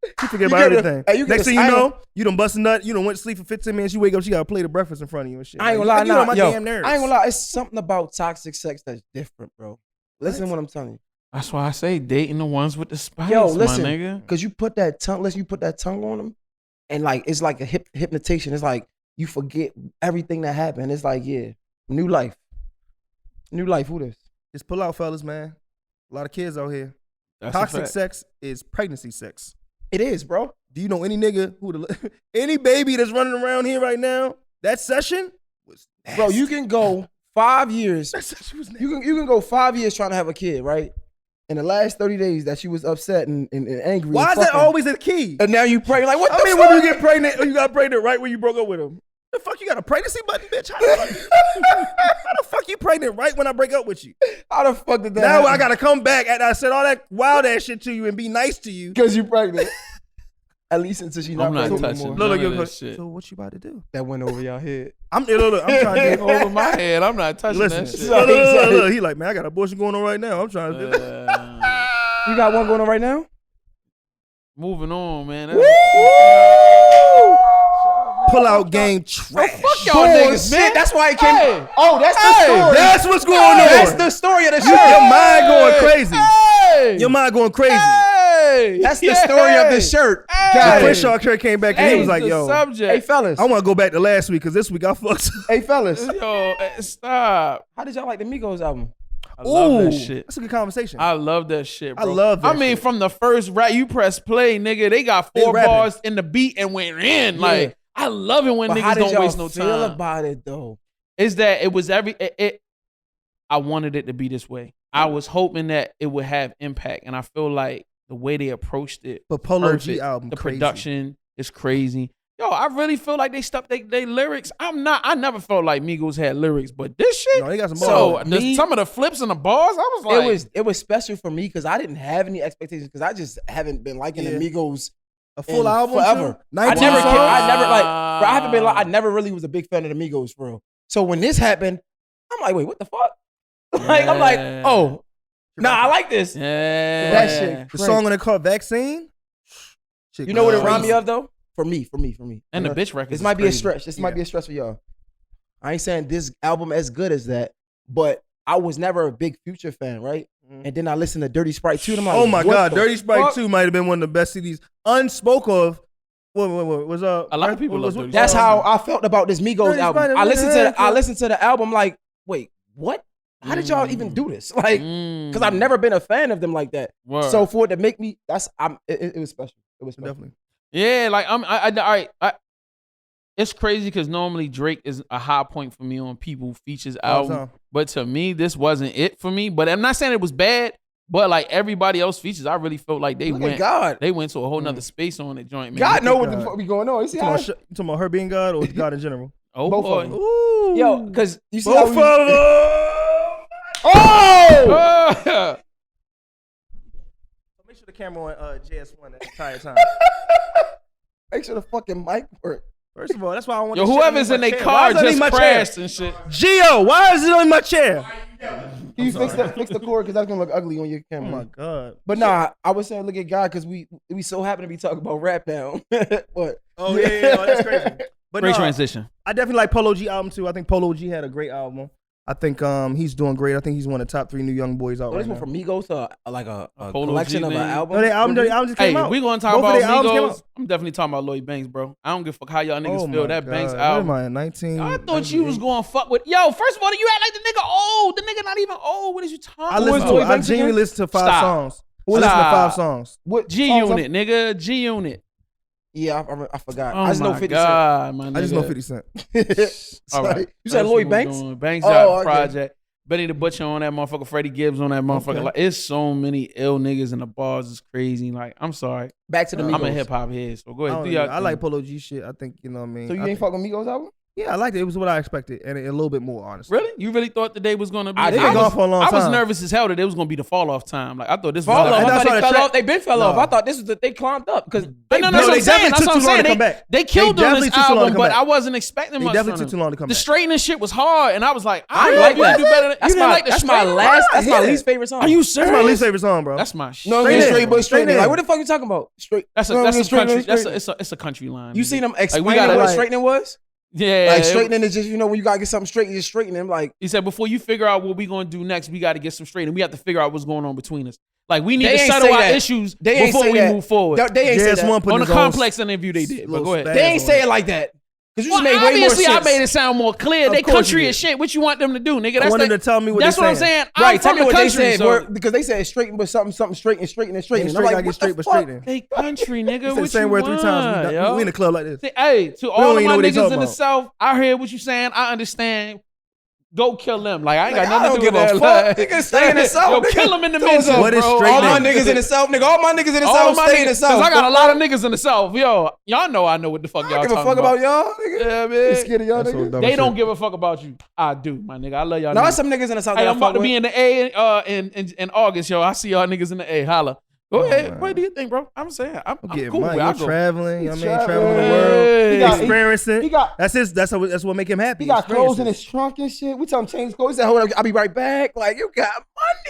You forget about everything. Next thing you know, you done bust a nut. You done went to sleep for 15 minutes. You wake up, she got a plate of breakfast in front of you and shit. I ain't gonna lie, nah, my damn nerves. I ain't gonna lie. It's something about toxic sex that's different, bro. Listen to what I'm telling you. That's why I say dating the ones with the spice, listen, my nigga. Because you put that tongue on them, and like it's like a hypnotation. It's like you forget everything that happened. It's like, yeah, new life. Who this? Just pull out, fellas, man. A lot of kids out here. That's toxic sex is pregnancy sex. It is, bro. Do you know any nigga any baby that's running around here right now? That session was nasty. Bro, you can go 5 years. That session was nasty. You can go 5 years trying to have a kid, right? In the last 30 days that she was upset and angry. Why is that always the key? And now you pregnant. Like, what the fuck? When you get pregnant, you got pregnant right when you broke up with him. The fuck you got a pregnancy button, bitch? How the fuck you pregnant right when I break up with you? How the fuck did that Now happen? I gotta come back after I said all that wild ass shit to you and be nice to you. Because you pregnant. At least until she's not pregnant touching anymore. none of this shit. So what you about to do? That went over your head. I'm trying to get over my head. I'm not touching that shit. Look. He like, man, I got an abortion going on right now. I'm trying to do You got one going on right now? Moving on, man. Pull out game trash. Fuck y'all niggas, man. That's why it came. Hey. Oh, that's the story. That's what's going on. That's the story of the show. Your mind going crazy. Your mind going crazy. That's the story of the shirt. Crenshaw came back and he was like, yo, subject. Hey, fellas. I want to go back to last week because this week I fucked. Hey, fellas. Yo, stop. How did y'all like the Migos album? I love that Ooh, shit. That's a good conversation. I love that shit, bro. I love that I mean, shit. from the first rap, you press play, nigga, they got They 4 rapping. bars in the beat and went in. Yeah. Like, I love it when But how niggas did don't y'all waste no feel time. about it though? Is that it was I wanted it to be this way. I was hoping that it would have impact, and I feel like the way they approached it, But Polo G perfect. album, the crazy. production is crazy. Yo, I really feel like they stuck they lyrics. I never felt like Migos had lyrics, but this shit. No, they got some so bars. some of the flips and the bars, I was like, It was special for me because I didn't have any expectations because I just haven't been liking the Migos A full in album forever. too? I 19 never, songs? I never like, bro, I haven't been like, I never really was a big fan of the Migos for real. So when this happened, I'm like, wait, what the fuck? Like, I'm like, oh, nah, I like this. yeah, That shit. The song on the called Vaccine? Shit You know what it crazy. remind me of though? For me. and the You know, bitch records. This is might be a crazy. stretch. This might Yeah. be a stretch for y'all. I ain't saying this album as good as that, but I was never a big Future fan, right? And then I listened to Dirty Sprite 2 and I'm like, Oh my what God, the Dirty Sprite fuck? 2 might have been one of the best CDs. Unspoke of. What was A lot of people love Dirty That's Sprite. how I felt about this Migos Dirty album. Sprite, I listened to the album like, wait, what? How did y'all even do this? Like, because I've never been a fan of them like that. Word. So for it to make me, it was special. It was special. Definitely. Yeah, like all right. It's crazy because normally Drake is a high point for me on people features All the album, time. but to me this wasn't it for me. But I'm not saying it was bad, but like everybody else features, I really felt like they Look at went God. they went to a whole nother space on the joint. Man. God know what God. the fuck be going on. You see You how talking about her being God or God in general? Oh both boy. of them. Ooh. yo, because you see Both how of we, them. oh, Make sure the camera on JS1 the entire time. make sure the fucking mic work. First of all, that's why I want Yo, this shit whoever's in my their chair. car Why is it just in my crashed chair? and shit. Gio, why is it on my chair? Can you fix the cord because that's gonna look ugly on your Oh camera. my God. But nah, I was saying look at God because we so happen to be talking about rap now. What? Oh yeah, that's crazy. But Great no, transition. I definitely like Polo G album too. I think Polo G had a great album. I think he's doing great. I think he's one of the top 3 new young boys out Oh, right this one now. from Migos to like a Polo collection G of an thing. album. No, their album just came Hey, out. we gonna talk Both of about their albums came Migos. out. I'm definitely talking about Lloyd Banks, bro. I don't give a fuck how y'all niggas Oh feel. my That Banks God. album. What am I, 19? I thought you was going to fuck with. Yo, first of all, you act like the nigga old. The nigga not even old. What is you talking I about? listened to Lloyd I Banks genuinely again? listened to 5 Stop. songs. I listened to Stop. 5 songs. What G songs Unit, nigga. G Unit. Yeah, I forgot. Oh I just know my 50 God, my nigga. I just know 50 Cent. Cent. All right. You said That's Lloyd what Banks? we're doing. Banks Oh, out okay. project. Benny the Butcher on that motherfucker. Freddie Gibbs on that motherfucker. Okay. Like, it's so many ill niggas in the bars. It's crazy. Like, I'm sorry. Back to the Migos. I'm a hip hop head, so go I, ahead. don't Do know. y'all I like Polo G shit. I think, you know what I mean? So you I ain't think- fuck with Migos album? Yeah, I liked it. It was what I expected. And a little bit more, honestly. Really? You really thought the day was gonna be? I They've did. been gone for a long I time. was nervous as hell that it was gonna be the fall off time. Like I thought this Fall was off. And I that's thought why they the fell track- off. They been fell No. off. I thought this was they climbed up because No, that's what I'm they saying. definitely That's took what I'm too long saying. to come back. They killed They on definitely this took too long to album, come but back. I wasn't expecting They much. definitely from took them. too long to come The back. straightening shit was hard, and I was like, I I like like that. do better. That's You didn't my like the that's my straightening? last that's my Yeah. least favorite song. Are you That's my serious? least favorite song, bro. That's my shit. No, Straight in. straight but straight in. Straight in. Like what the fuck you talking about? Straight. That's a No, that's a straight in, country. straight That's in. it's a country line. You nigga. seen them Like, explaining gotta, what like- straightening was? Yeah, Like straightening is just when you gotta get something straight, you just straighten them. Like He said, before you figure out what we gonna do next, we got to get some straight, and we have to figure out what's going on between us. Like we need They to ain't settle say our that. issues They ain't before say we that. move forward. they ain't say JS1 that. put On the his own complex interview, they did. But little go ahead. spaz They ain't on say it. it like that. Because you Well, just made way more obviously, sense. I made it sound more clear. Of They course country you as did. shit. What you want them to do, nigga? I That's wanted the- to tell me what That's they what I'm saying. saying. I'm Right, tell from me the what country, they said. so Because they said straighten, but something straight and straight and straight. Ain't And I'm straight, like, I get what straight, the but fuck? straight in. They country, nigga. He said the What same you word 3 times. want, yo? We in the club like this. Hey, to don't all of even my know what they niggas talking in the about. South, I hear what you saying. I understand. Go kill them. Like I ain't Like, got nothing I to do don't with give that. a fuck. Nigga, stay in the South, Yo, nigga. kill them in the What's mentions, up? What is bro. straight All my nigga? niggas in the South, nigga. All my niggas in the All South of my stay in the niggas, South. cause I got a lot of niggas in the South. Yo, y'all know I know what the fuck I y'all don't give a talking fuck about y'all, nigga. Yeah, You man. scared of y'all That's so niggas? dumb They as don't shit. give a fuck about you. I do, my nigga. I love y'all. No, niggas. there's some niggas in the South Hey, that I I'm about fuck to with. be in the A in August, yo. I see y'all niggas in the A. Holla. Go ahead. man. What do you think, bro? I'm saying I'm Getting cool. money. Where I You're go. traveling. I He's mean, traveling the traveling. world. Hey. He got- Experiencing. he got- That's what make him happy. He got clothes in experiencing. his trunk and shit. We tell him change his clothes. He said, hold up, I'll be right back. Like, you got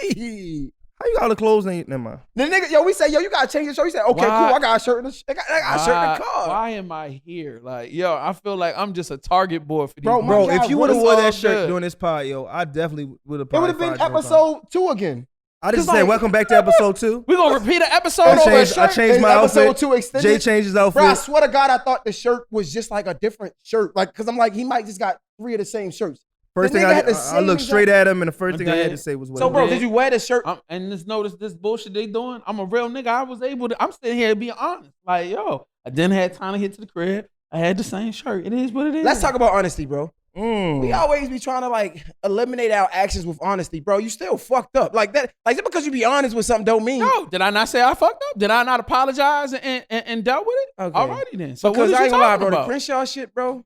money. How you got all the clothes in? Never mind. The nigga, yo, we say, yo, you gotta change your shirt. He said, okay, Why- cool. I got a shirt in the, I got a shirt in the car. Why am I here? Like, yo, I feel like I'm just a target board for these. Bro, my Bro, God, if you what would have is wore all that shirt good? during this pod, yo, I definitely would have. It would have been episode 2 again. I just 'cause said, like- welcome back to episode 2. We gonna repeat an episode I over a changed, I shirt? changed my Episode outfit. 2 extended. Jay changed his outfit. Bro, I swear to God, I thought the shirt was just like a different shirt. Like, cause I'm like, he might just got 3 of the same shirts. First The thing nigga had the I same looked straight at him, and the first thing I had did. to say was, "What?" So, he bro, did. did you wear the shirt? And just notice this bullshit they doing. I'm a real nigga. I was able to. I'm sitting here being honest. Like, yo, I didn't have time to get to the crib. I had the same shirt. It is what it is. Let's talk about honesty, bro. Mm. We always be trying to like eliminate our actions with honesty, bro. You still fucked up like that. Like just because you be honest with something don't mean. No, did I not say I fucked up? Did I not apologize and dealt with it? Okay. Alrighty then. So Because what I is ain't you gonna lie, talking bro. The about? Crenshaw shit, bro.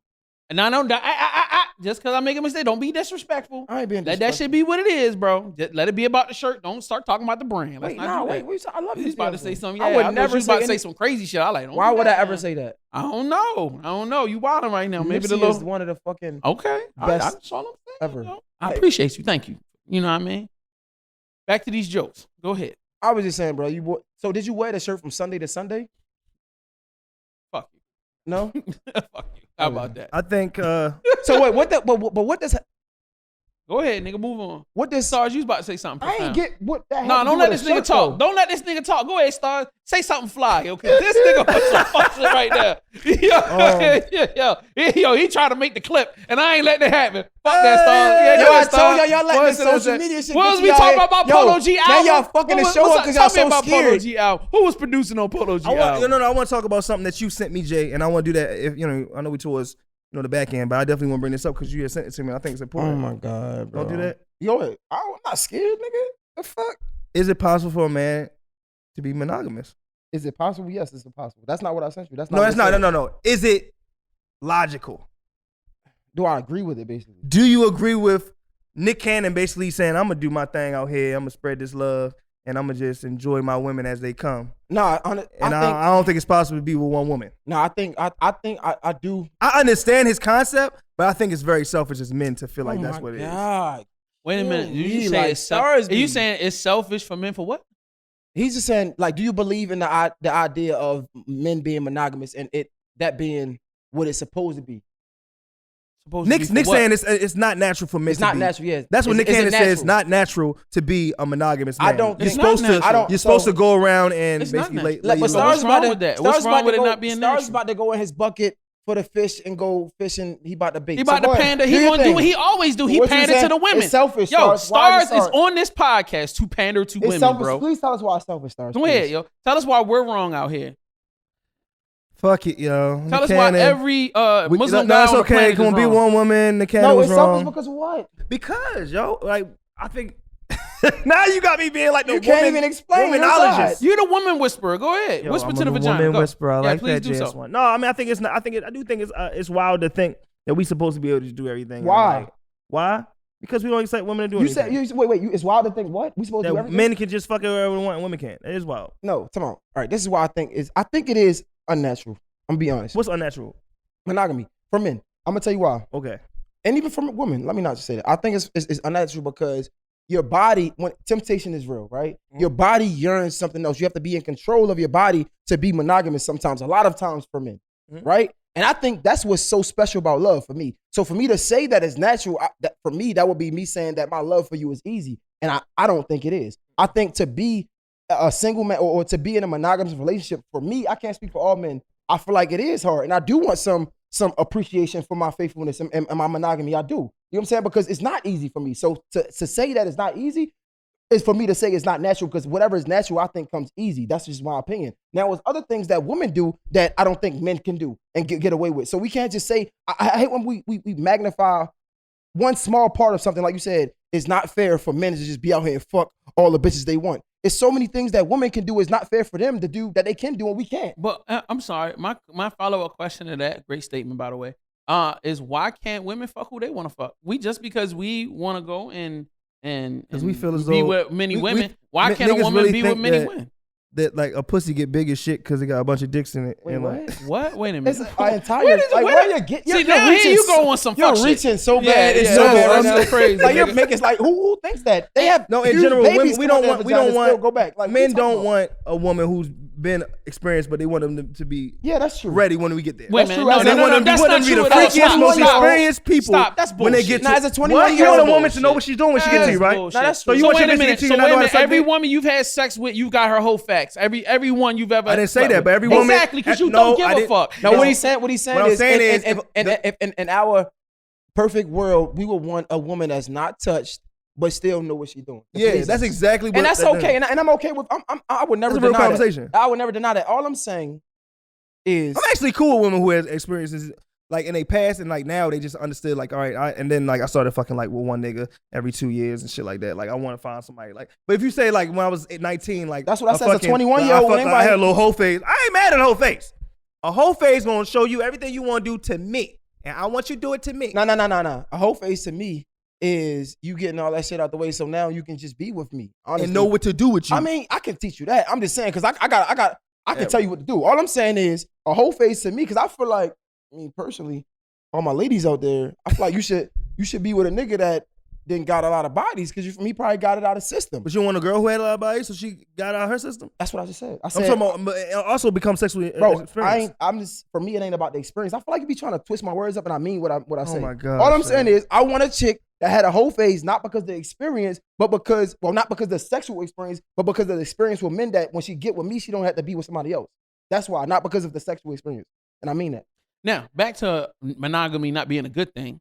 And I don't. Just because I make a mistake, don't be disrespectful. I ain't being Let that shit be what it is, bro. Just let it be about the shirt. Don't start talking about the brand. Let's Wait, not nah, do wait, that. what you say? I love He's you. about to say something. I Yeah, would I know never you was about say to say any- some crazy shit. I like. Don't Why do would that, I ever man. say that? I don't know. I don't know. You wilding right now. Maybe the Nipsey little. is one of the fucking Okay. best That's all I'm saying. ever. You know? I appreciate you. Thank you. You know what I mean? Back to these jokes. Go ahead. I was just saying, bro. So did you wear the shirt from Sunday to Sunday? Fuck you. No. Fuck you. How about that? I think. So wait, what? But what does Go ahead, nigga. Move on. what does? Stars, you was about to say something I profound. ain't get what that. No, don't let this nigga talk. Don't let this nigga talk. Go ahead, Stars. Say something fly, okay? This nigga was some fuck shit right there. Yo, he tried to make the clip, and I ain't letting it happen. Fuck that, Stars. Yeah, Yo, go I ahead, Stars. told y'all letting What's the it, social what's it? media shit. What get was to we y'all talking head. about Yo, Polo G album? Now y'all fucking the What show was- up because y'all tell me so about Polo scared. G album. Who was producing on Polo G album? I want to talk about something that you sent me, Jay, and I want to do that. If you know, I know we towards the back end, but I definitely want to bring this up because you had sent it to me. I think it's important. Oh my god, bro! Don't do that. Yo, I'm not scared, nigga. The fuck? Is it possible for a man to be monogamous? Is it possible? Yes, it's possible. That's not what I sent you. That's not. No, what it's it not. said. No. Is it logical? Do I agree with it? Basically, Do you agree with Nick Cannon basically saying, I'm going to do my thing out here, I'm going to spread this love, and I'm going to just enjoy my women as they come? nah. I don't think it's possible to be with one woman. No, I think I do. I understand his concept, but I think it's very selfish as men to feel like that's what it is. God. Wait a minute. You You like say it's stars Are you be- saying it's selfish for men for what? He's just saying, like, do you believe in the idea of men being monogamous and that being what it's supposed to be? Supposed to be Nick's for what? saying it's not natural for men It's to not be. natural. Yes, That's what Is- Nick is it Cannon says. It's natural? not natural to be a monogamous man. I don't You're think- supposed It's not to. natural. You're supposed to go around and It's not basically natural. lay Like, your but what's love. Stars wrong about to with that? Stars What's wrong about with to it go- not being Stars natural? about to go in his bucket for the fish and go fishing. He about to bait. He about to pander. He your gonna do thing. what he always do. He What you pander saying? to the women. It's selfish. Yo, Why is Stars it is Stars? on this podcast to pander to It's women, selfish. bro. Please tell us why it's selfish, Stars. Go ahead, please. yo. Tell us why we're wrong out here. Fuck it, yo. Tell Nick us why Cannon. every Muslim No, guy it's on the okay. planet Come is on, be wrong. one woman. Nick Cannon No, was it's selfish wrong. because of what? Because, yo, like, I think now you got me being like the You can't woman, even explain your womanologist. side. You're the woman whisperer. Go ahead. Yo, Whisper I'm to the a vagina. woman Go. whisperer. I Yeah, like please that do jazz so. one. No, I mean, I think it's not. I do think it's wild to think that we supposed to be able to do everything. and, Why? like, why? Because we don't expect women to do You said anything. wait. It's wild to think what we supposed to do That everything. men can just fuck whoever they want and women can't. It is wild. No, come on. All right, this is why I think it is unnatural. I'm gonna be honest. What's unnatural? Monogamy for men. I'm gonna tell you why. Okay. And even for women, let me not just say that. I think it's unnatural because your body, when temptation is real, right? Mm-hmm. Your body yearns something else. You have to be in control of your body to be monogamous sometimes, a lot of times for men, Mm-hmm. right? And I think that's what's so special about love for me. So for me to say that it's natural, for me, that would be me saying that my love for you is easy. And I don't think it is. I think to be a single man or to be in a monogamous relationship, for me, I can't speak for all men. I feel like it is hard. And I do want some appreciation for my faithfulness and my monogamy. I do. You know what I'm saying? Because it's not easy for me. So to say that it's not easy is for me to say it's not natural, because whatever is natural, I think comes easy. That's just my opinion. Now, there's other things that women do that I don't think men can do and get away with. So we can't just say, I hate when we magnify one small part of something. Like you said, it's not fair for men to just be out here and fuck all the bitches they want. It's so many things that women can do is not fair for them to do that they can do and we can't. But I'm sorry. My follow-up question to that, great statement by the way, is why can't women fuck who they want to fuck? Just because we want to go and we feel as be though with many women, why niggas can't a woman really be with think many that- women? That like a pussy get big as shit because it got a bunch of dicks in it. Wait, and what? like, What? Wait a minute. It's an entire, Where is it? like, Where where the- you get, See, now here you go on some You're fuck shit. reaching so Yeah, bad. It's yeah, so yeah, bad right I'm now. so crazy, Like you're nigga. making like who thinks that? They have no, in huge general, babies women, we don't coming out want their vaginas still go back. Like, what men you talking don't about? want a woman who's been experienced, but they want them to be Yeah, that's true. ready when we get there. Wait a That's minute. true. No, As no, a no, woman, no, that's want not them to be true the at all. freakiest, Stop, most stop. experienced people. Stop. That's when they bullshit. get to. Nah, as a 21 What? You year want old a woman to know what she's doing when she gets to you, right? Bullshit. Nah, that's So true. you So want wait your a bitch to minute. get to you, So you're not wait a gonna minute. suck Every dick? woman you've had sex with, you got her whole facts. Every one you've ever. I didn't say slept that, with. but every woman. Exactly, because you No, don't I give a didn't- fuck. Now No. what he's saying What I'm saying is, in our perfect world, we would want a woman that's not touched but still know what she's doing. Yeah, that's exactly what. And that's okay. And I'm okay with. I would never That's a real deny conversation. that. I would never deny that. All I'm saying is, I'm actually cool with women who has experiences like in their past and like now they just understood like, all right, and then like I started fucking like with one nigga every 2 years and shit like that. Like I want to find somebody like, but if you say like when I was 19, like that's what I said. As a 21-year-old, I had a little whole phase. I ain't mad at a whole phase. A whole phase gonna show you everything you want to do to me, and I want you to do it to me. No. A whole phase to me is you getting all that shit out the way, so now you can just be with me, honestly. And know what to do with you. I mean, I can teach you that. I'm just saying because I can tell you what to do. All I'm saying is a whole phase to me because I feel like, I mean, personally, all my ladies out there, I feel like you should be with a nigga that didn't got a lot of bodies because he probably got it out of system. But you want a girl who had a lot of bodies, so she got out of her system? That's what I just said. I'm talking about, but also become sexually experienced. For me, it ain't about the experience. I feel like you be trying to twist my words up, and I mean what I say. Oh my God. All I'm saying is, I want a chick that had a whole phase, not because of the experience, but because, well, not because of the sexual experience, but because of the experience with men that when she get with me, she don't have to be with somebody else. That's why, not because of the sexual experience. And I mean that. Now, back to monogamy not being a good thing.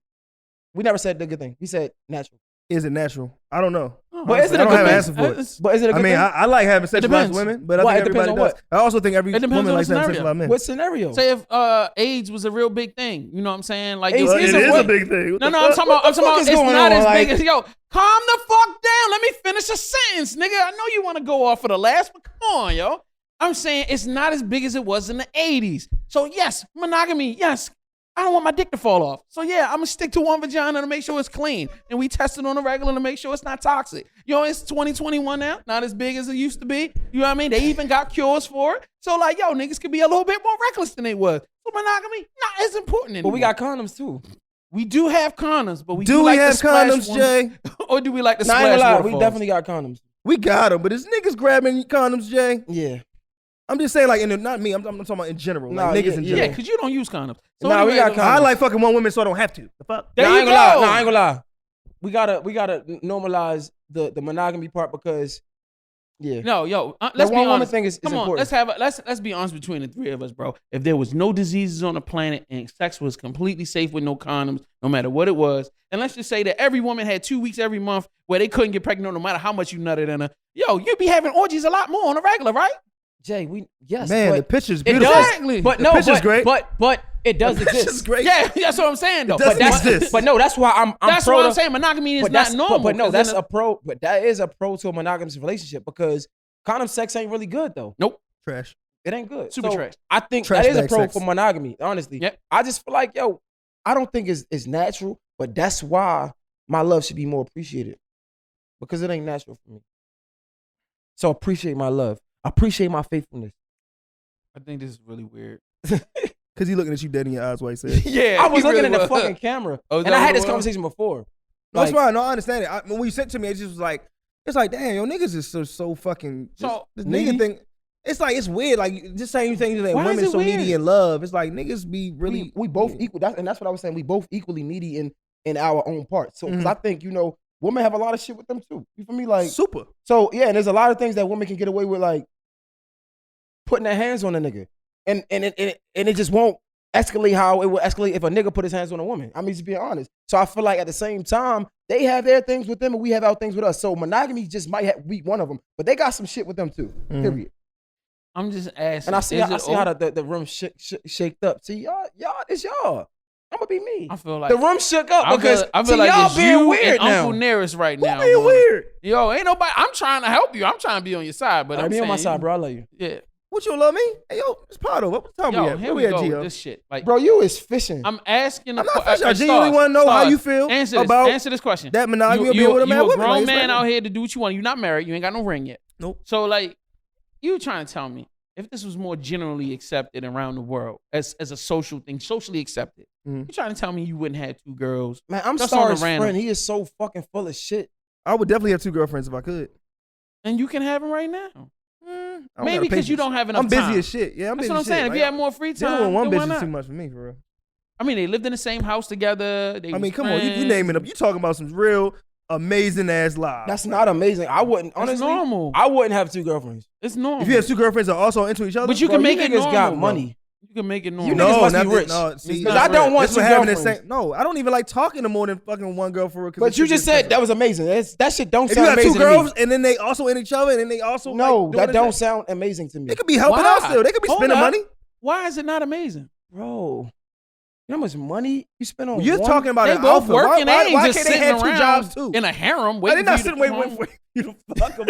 We never said the good thing. We said natural. Is it natural? I don't know. But is it a good thing? But is it a good thing? I like having sex with lots of women, but I think everybody does. I also think every woman likes having sex with a lot of men. What scenario? Say if AIDS was a real big thing, you know what I'm saying? Like AIDS it is a big thing. No, I'm talking about. It's not as big as calm the fuck down. Let me finish a sentence, nigga. I know you want to go off for the last, but come on, yo. I'm saying it's not as big as it was in the 80s. So yes, monogamy, yes. I don't want my dick to fall off. So yeah, I'm gonna stick to one vagina to make sure it's clean. And we test it on a regular to make sure it's not toxic. You know, it's 2021 now, not as big as it used to be. You know what I mean? They even got cures for it. So like, yo, niggas could be a little bit more reckless than they was. So monogamy, not as important anymore. But we got condoms too. We do have condoms, but we do like have to splash condoms, Jay? Or do we like to I ain't splash gonna lie, waterfalls? we definitely got condoms. We got them, but is niggas grabbing condoms, Jay? Yeah. I'm just saying, like, not me. I'm talking about in general. Nah, like, niggas in general. Yeah, because you don't use condoms. So Nah, we anyway, got condoms. I like fucking one woman, so I don't have to. The fuck? There you go. I ain't gonna lie. We gotta normalize the monogamy part because, yeah. No, yo, let's be one woman honest. thing is Come on, important. let's be honest between the three of us, bro. If there was no diseases on the planet and sex was completely safe with no condoms, no matter what it was, and let's just say that every woman had 2 weeks every month where they couldn't get pregnant no matter how much you nutted in her, yo, you'd be having orgies a lot more on a regular, right? Jay, yes. Man, but the picture's it beautiful. does. Exactly. But The no, picture's great. But it does The exist. picture's great. Yeah, that's what I'm saying though. Doesn't But that's exist. But no, that's why I'm that's pro what to- I'm saying. Monogamy is but not that's, normal. But no, 'cause that's in a pro. But that is a pro to a monogamous relationship because condom sex ain't really good though. Nope. Trash. It ain't good. Super So trash. I think Trash that is a bag pro sex. for monogamy. Honestly, Yep. I just feel like I don't think it's natural, but that's why my love should be more appreciated because it ain't natural for me. So appreciate my love. Appreciate my faithfulness. I think this is really weird. Because he looking at you dead in your eyes while he said. Yeah, I was he looking really at the was. fucking camera, Oh, is and that I what had it this was? conversation before. No, it's Like, fine. No, I understand it. When you sent to me, it just was like, it's like, damn, yo, niggas is so fucking. So, this needy? nigga thing. It's like, it's weird. Like, just saying things that Why is women it so weird? needy in love. It's like, niggas be really. we both equal. That's what I was saying. We both equally needy in our own parts. So, because I think women have a lot of shit with them too. You feel me? Like super. So yeah, and there's a lot of things that women can get away with, like putting their hands on a nigga, and it just won't escalate how it will escalate if a nigga put his hands on a woman. I mean, just being honest. So I feel like at the same time, they have their things with them, and we have our things with us. So monogamy just might be one of them, but they got some shit with them too. Period. I'm just asking. And I see how the room shaked up. See y'all, it's y'all. I'm gonna be me. I feel like the room shook up because I feel see, like y'all it's being you weird and now. Uncle Nearest right now. Being weird. Yo, ain't nobody. I'm trying to help you. I'm trying to be on your side, but I'm be on my saying, side, bro. I love you. Yeah. What, you don't love me? Hey, yo, it's Pato. What time we Yo, at? here Where we go Gio? with this shit. Like, Bro, you is fishing. I'm asking. I'm not fishing. I genuinely want to know how you feel Answer this question. that monogamy will be you with a man. You a women. grown Like, man it's out like- here to do what you want. You're not married. You ain't got no ring yet. Nope. So like, you trying to tell me if this was more generally accepted around the world as a social thing, socially accepted, you trying to tell me you wouldn't have 2 girls? Man, I'm Just on Star's a random. friend. He is so fucking full of shit. I would definitely have 2 girlfriends if I could. And you can have them right now. I don't Maybe got because you patience. don't have enough I'm busy time. as shit. Yeah, I'm That's busy what I'm as saying. shit. If Like, you had more free dealing time, with one then bitch why is not? too much for me, for real. I mean, they lived in the same house together. They I mean, was come on, you friends. name it up. You talking about some real amazing ass lives. That's not amazing. I wouldn't, It's honestly. normal. I wouldn't have 2 girlfriends. It's normal. If you have 2 girlfriends that are also into each other, But you Bro, can make you it niggas normal, got bro. money. You can make it normal. You niggas must be nothing- rich. No, see, Because I don't want this two what having the girlfriends. same. No, I don't even like talking to more than fucking one girl for real. But you just said that was amazing. That shit don't If you sound got amazing two to girls me. and then they also in each other and then they also No, like, doing that this don't shit, sound amazing to me. they could be helping Why? out still. They could be Hold spending up. money. Why is it not amazing? Bro, you know how much money you spend on You're one? talking about They an both alpha. working. Why They ain't just can't they sitting have two around jobs too? in a harem Why waiting they not for sitting you to waiting come for home? you to fuck them?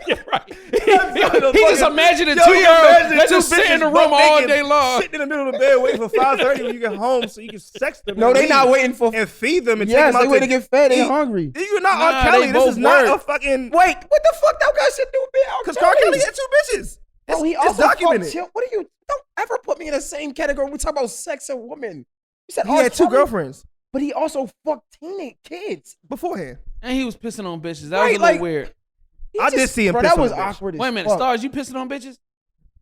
You're right. He He just imagining Yo, two he girls imagining that two just sit in the bitches room butt all naked, day long. sitting in the middle of the bed waiting for 5:30 when you get home so you can sex them. No, and they leave not waiting for. and feed them and Yes, take them they out waiting to get fed. They eat. hungry. You're not Nah, R. Kelly. they This is both not work. a fucking. Wait, what the fuck that got shit to do with being R. Because R. Kelly had two bitches. Oh, he It's also documented. fucked. What are you? Don't ever put me in the same category. We talk about sex and women. You said He R. had two Kelly, girlfriends but he also fucked teenage kids. beforehand. And he was pissing on bitches. That Right, was a little like- weird. He I did see him Bro, piss that on was a bitch. awkward. As Wait a minute, fuck. Stars, you pissing on bitches?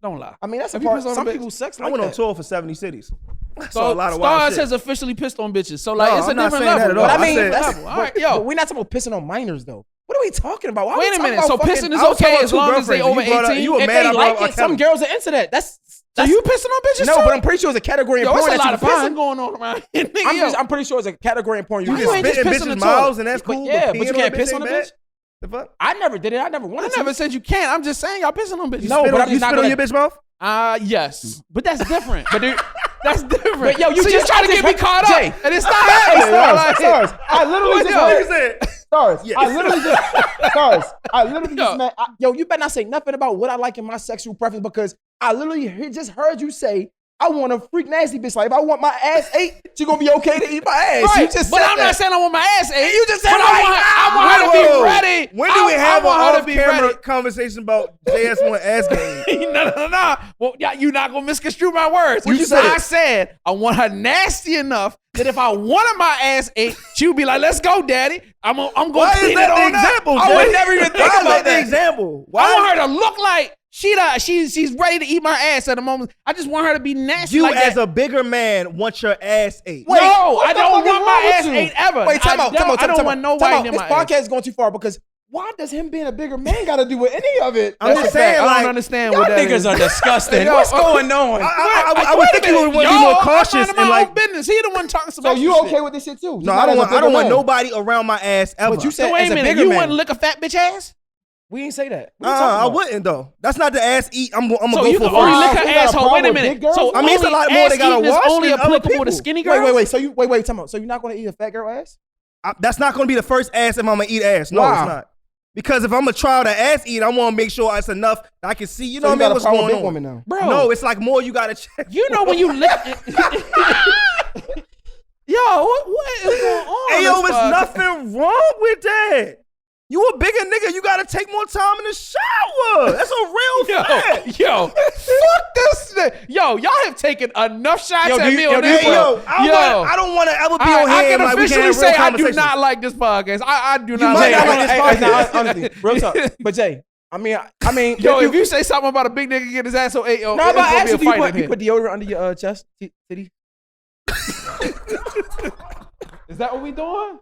Don't lie. I mean, that's a Have you part. pissed on Some a bitch? people sex I like went on that. tour for 70 cities. I saw a lot of wild Stars shit. has officially pissed on bitches. So like No, it's a I'm not different saying that level. at all. But I I mean, said- that's, level. All right, but, yo. but we're not talking about pissing on minors though. What are we talking about? Why are we Wait a talking minute. about So fucking- pissing is I was talking okay about as two long as they girlfriends. over You brought up- 18. you were If mad they I like brought it, some R. girls are into that. That's So you pissing on bitches no, too? but I'm pretty sure it's a category in Yo, porn it's a that lot you of can pissing find. going on around here. Nigga, yo. I'm pretty sure it's a category in porn. You You just ain't just spitting pissing bitches' the mouths toilet. and that's But cool. yeah, but peeing you can't a piss bitch on a ain't bad. bitch? The fuck? I never did it. I never I wanted never to. said you can't. I'm just saying y'all pissing on bitches. No, Spit but on- I'm you just not spit on gonna- your bitch mouth? Yes, but that's different. But that's different. But yo, you so just you trying to I get me just- caught Jay. up, and it's not Hey, happening. stars, stars. I literally just Yo. heard. Stars. Yes. I literally just stars. I literally Yo. just met. Yo, you better not say nothing about what I like in my sexual preference because I literally just heard you say I want a freak nasty bitch. Like if I want my ass ate, she gonna be okay to eat my ass. Right, You just but said I'm that. not saying I want my ass ate. You just said but right. I want her to Whoa. be ready. When do we have I want an her to be off-camera ready. conversation about JS1 ass game? No. Well, yeah, you're not gonna misconstrue my words. You said I it. said I want her nasty enough that if I wanted my ass ate, she would be like, "Let's go, daddy. I'm gonna Why is clean that it the on up." example? I Jay? would never even think Why is about the that. example? I want her to look like she's ready to eat my ass at the moment. I just want her to be nasty. You like as that. a bigger man want your ass ate. Wait, no, what I the don't fuck is want my wrong with ass you? ate ever. Wait, time out. I don't want nobody near This my ass. podcast is going too far because why does him being a bigger man got to do with any of it? I'm That's just a fact. saying, I like, don't understand Y'all what that niggas is. are disgusting. Yo, What's going on? I would think you would want to be Yo, more cautious I'm and minding my like. own business. He the one talking So about you some okay shit. with this shit too? No, I don't want nobody around my ass ever. But you said So wait as a a minute, bigger you man. wouldn't lick a fat bitch ass? We ain't say that. What you talking I about? wouldn't though. That's not the ass eat. I'm gonna So go you for can only first. lick her You got a asshole. problem Wait a with minute. big girls? So I mean, it's a only lot more they ass gotta eating is wash only than other applicable to people. skinny girls. Wait. So you wait. Time out. So you're not gonna eat a fat girl ass? That's not gonna be the first ass if I'm gonna eat ass. No, Why? it's not. Because if I'm gonna try the ass eat, I want to make sure it's enough that I can see. You know So what I mean? got a What's problem going with big on? women now? Bro, No, it's like more you gotta check. you know when you lick. Yo, what is going on? Hey yo, this there's podcast? nothing wrong with that. You a bigger nigga, you gotta take more time in the shower. That's a real fact. Yo, fuck this. Yo, y'all have taken enough shots Yo, at do you- me yo, on do this you- one. Yo, I don't want to ever be on I here can like we officially can't have say real I do conversations. not like this podcast. I do not might like not it. like this podcast. Honestly, real talk. But Jay, I mean, Yo, if you say something about a big nigga get his ass so ate, no, it's but gonna be a actually, fight in you here. put deodorant under your chest, titty. Is that what we doing?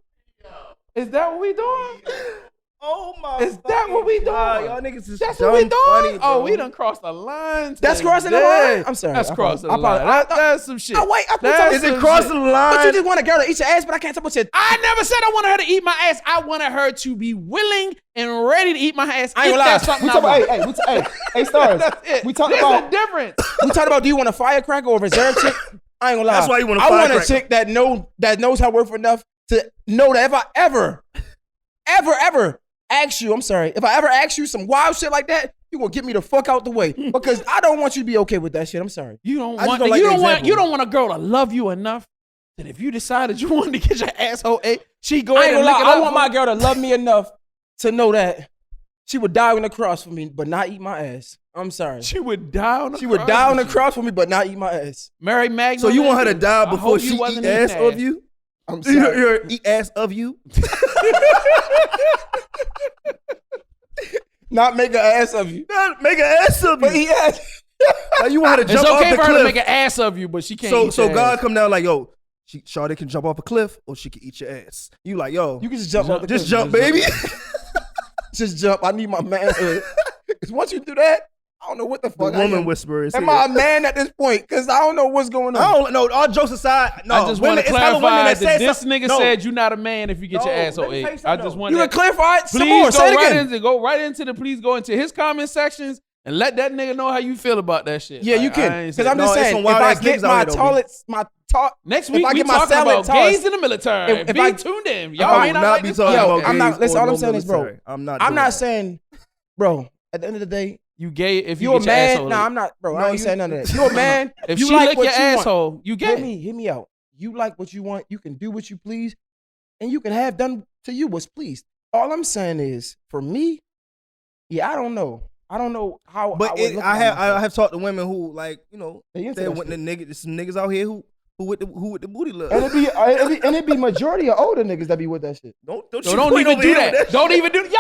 Is that what we doing? Oh my! Is that what we God, doing? y'all niggas is That's dumb what we doing? funny, Oh, bro. we done crossed the line. That's crossing the today. line? I'm sorry. That's I crossing the apologize. line. That's some shit. Oh wait, I thought That's Is it some crossing shit. the line? But you just want a girl to eat your ass, but I can't talk about your. I never said I wanted her to eat my ass. I wanted her to be willing and ready to eat my ass. I ain't if gonna lie. that's something We I talk want. about, hey, stars. That's it. We talk There's about a difference. we talk about do you want a firecracker or a reserve chick? I ain't gonna lie. That's why you want a I want a firecracker. chick that knows her worth enough to know that if I ever ask you, I'm sorry, if I ever ask you some wild shit like that, you gonna get me the fuck out the way because I don't want you to be okay with that shit. I'm sorry. You don't I just want don't like you the don't want example. you don't want a girl to love you enough that if you decided you wanted to get your asshole ate, she go I ahead ain't and gonna lick lie. it I up want for my you. girl to love me enough to know that she would die on the cross for me, but not eat my ass. I'm sorry. She would die on the She would cross die on the with you. cross for me, but not eat my ass. Mary Magdalene. So you want her to die I before hope she you eat wasn't ass eating of you? I'm sorry. Eat ass of you? Not make an ass of you, Not make an ass of but you. eat ass. Like you want her to It's jump okay off for the her to cliff. make an ass of you, but she can't. So eat so your God ass. come down like, yo, Shawty can jump off a cliff or she can eat your ass. You like, yo, You can just jump off the just cliff. jump, baby. Just jump. I need my manhood. Because once you do that, I don't know what the The fuck. woman whisperer is Am here. I a man at this point? Because I don't know what's going on. I don't know. All jokes aside, no. I just want women, to it's hella women clarify that that say this something- nigga no. said you're not a man if you get your No, asshole let me tell you ate. I something, just though. want You that. can clarify it some Please more. Say it go right again. please go into his comment sections and let that nigga know how you feel about that shit. Yeah, you Like, I can. ain't Because I'm saying- just No, it's saying, some if wild I ass get niggas out my here, though, toilets, my talk. Next if week I we get my talking salad about tossed- gays in the military. if Be I- tuned in. I Y'all will may not not like be this talking Yo, about podcast. I'm not- gays listen, or all I'm no saying is, bro, military. I'm not. I'm doing not that. saying, bro, at the end of the day, You gay if you you a get your man. asshole Nah, ate. I'm not, bro. No, I ain't you- saying none of that. You a man. If you she like lick what your you want. asshole, you Hear gay. me out. You like what you want. You can do what you please, and you can have done to you what's pleased. All I'm saying is, for me, yeah, I don't know. I don't know how. But would look I at myself. have talked to women who like They into they that went shit. the niggas, some niggas out here who with the booty look. And it be majority of older niggas that be with that shit. Don't So you don't point even over do here that. with Don't shit. even do. Majority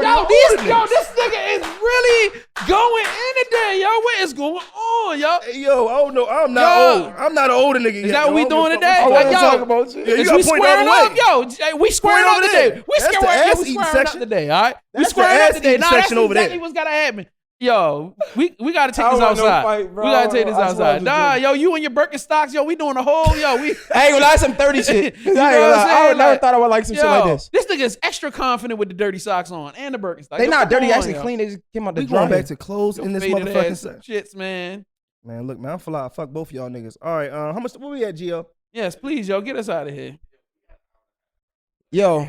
Yo, of this older niggas. nigga is really going in today. Yo, what is going on, yo? Hey, yo, I don't know. I'm not Yo. old. I'm not an older nigga. Is that what we doing today? I Like, want to yo, talk about shit. Yeah, you Is gotta we point the squaring other up? Yo, we squaring Point up over there. today. We That's the squaring ass up eating today, section. all right? We That's the squaring up ass today. eating Nah, that's section over there. exactly what's gotta happen. Yo, we gotta take I this don't want no outside. fight, bro. We gotta take this I swear I'm outside. just Nah, joking. yo, you and your Birkenstocks, yo, we doing a whole, yo, we. I ain't gonna lie, some 30 shit. I ain't You gonna know what I'm lie. I saying? would never Like, thought I would like some shit like this. This nigga is extra confident with the dirty socks on and the Birkenstocks. They Yo, not come dirty, on, actually yo. clean. They just came out the We going dryer. back to clothes Yo, in this faded motherfucking ass section. shits, man. Man, look, man, I'm fly. Fuck both of y'all niggas. All right, how much? Where we at, Gio? Yes, please, yo, get us out of here. Yo,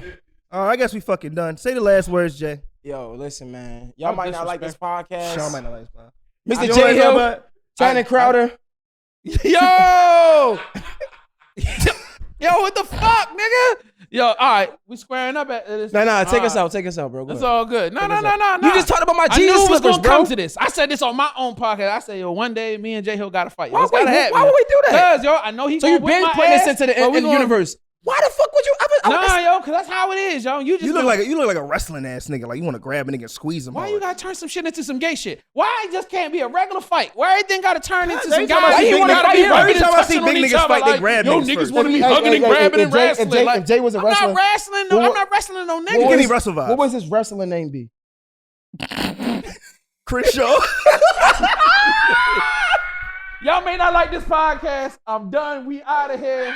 All right, I guess we fucking done. Say the last words, Jay. listen, man. Y'all I'm might not like this podcast. Sean might not like this. Mr. You know what J I'm Hill, talking about? Shannon Crowder. Yo! Yo, what the fuck, nigga? Yo, all right, we squaring up at this. Nah, take All us right. out. Take us out, bro. Go It's ahead. all good. No. You just talked about my I knew Jesus it was slippers, gonna bro. come to this. I said this on my own podcast. I said, yo, one day me and J Hill gotta fight. Yo, Why, it's gotta happen. why would we do that? Cause yo, I know he. So gonna you've whip been my putting ass, this into the but we in the gonna- universe. Why the fuck would you? Nah, yo, cause that's how it is, yo. You just You look been- like a wrestling ass nigga. Like you want to grab a nigga and squeeze him. Why hard. you gotta turn some shit into some gay shit? Why it just can't be a regular fight? Why everything gotta turn into some Every time I guys? see You big wanna niggas- gotta be every rubbing and time I see touching on big each niggas other fight, they like, grab yo, niggas niggas first. wanna be Hey, hugging and hey, grabbing if and Jay- if wrestling. Jay- Like, if Jay was a I'm wrestler- not wrestling. No, What- I'm not wrestling no Give niggas. me wrestle vibes. What was his wrestling name be? Chris Shaw? Y'all may not like this podcast. I'm done. We out of here.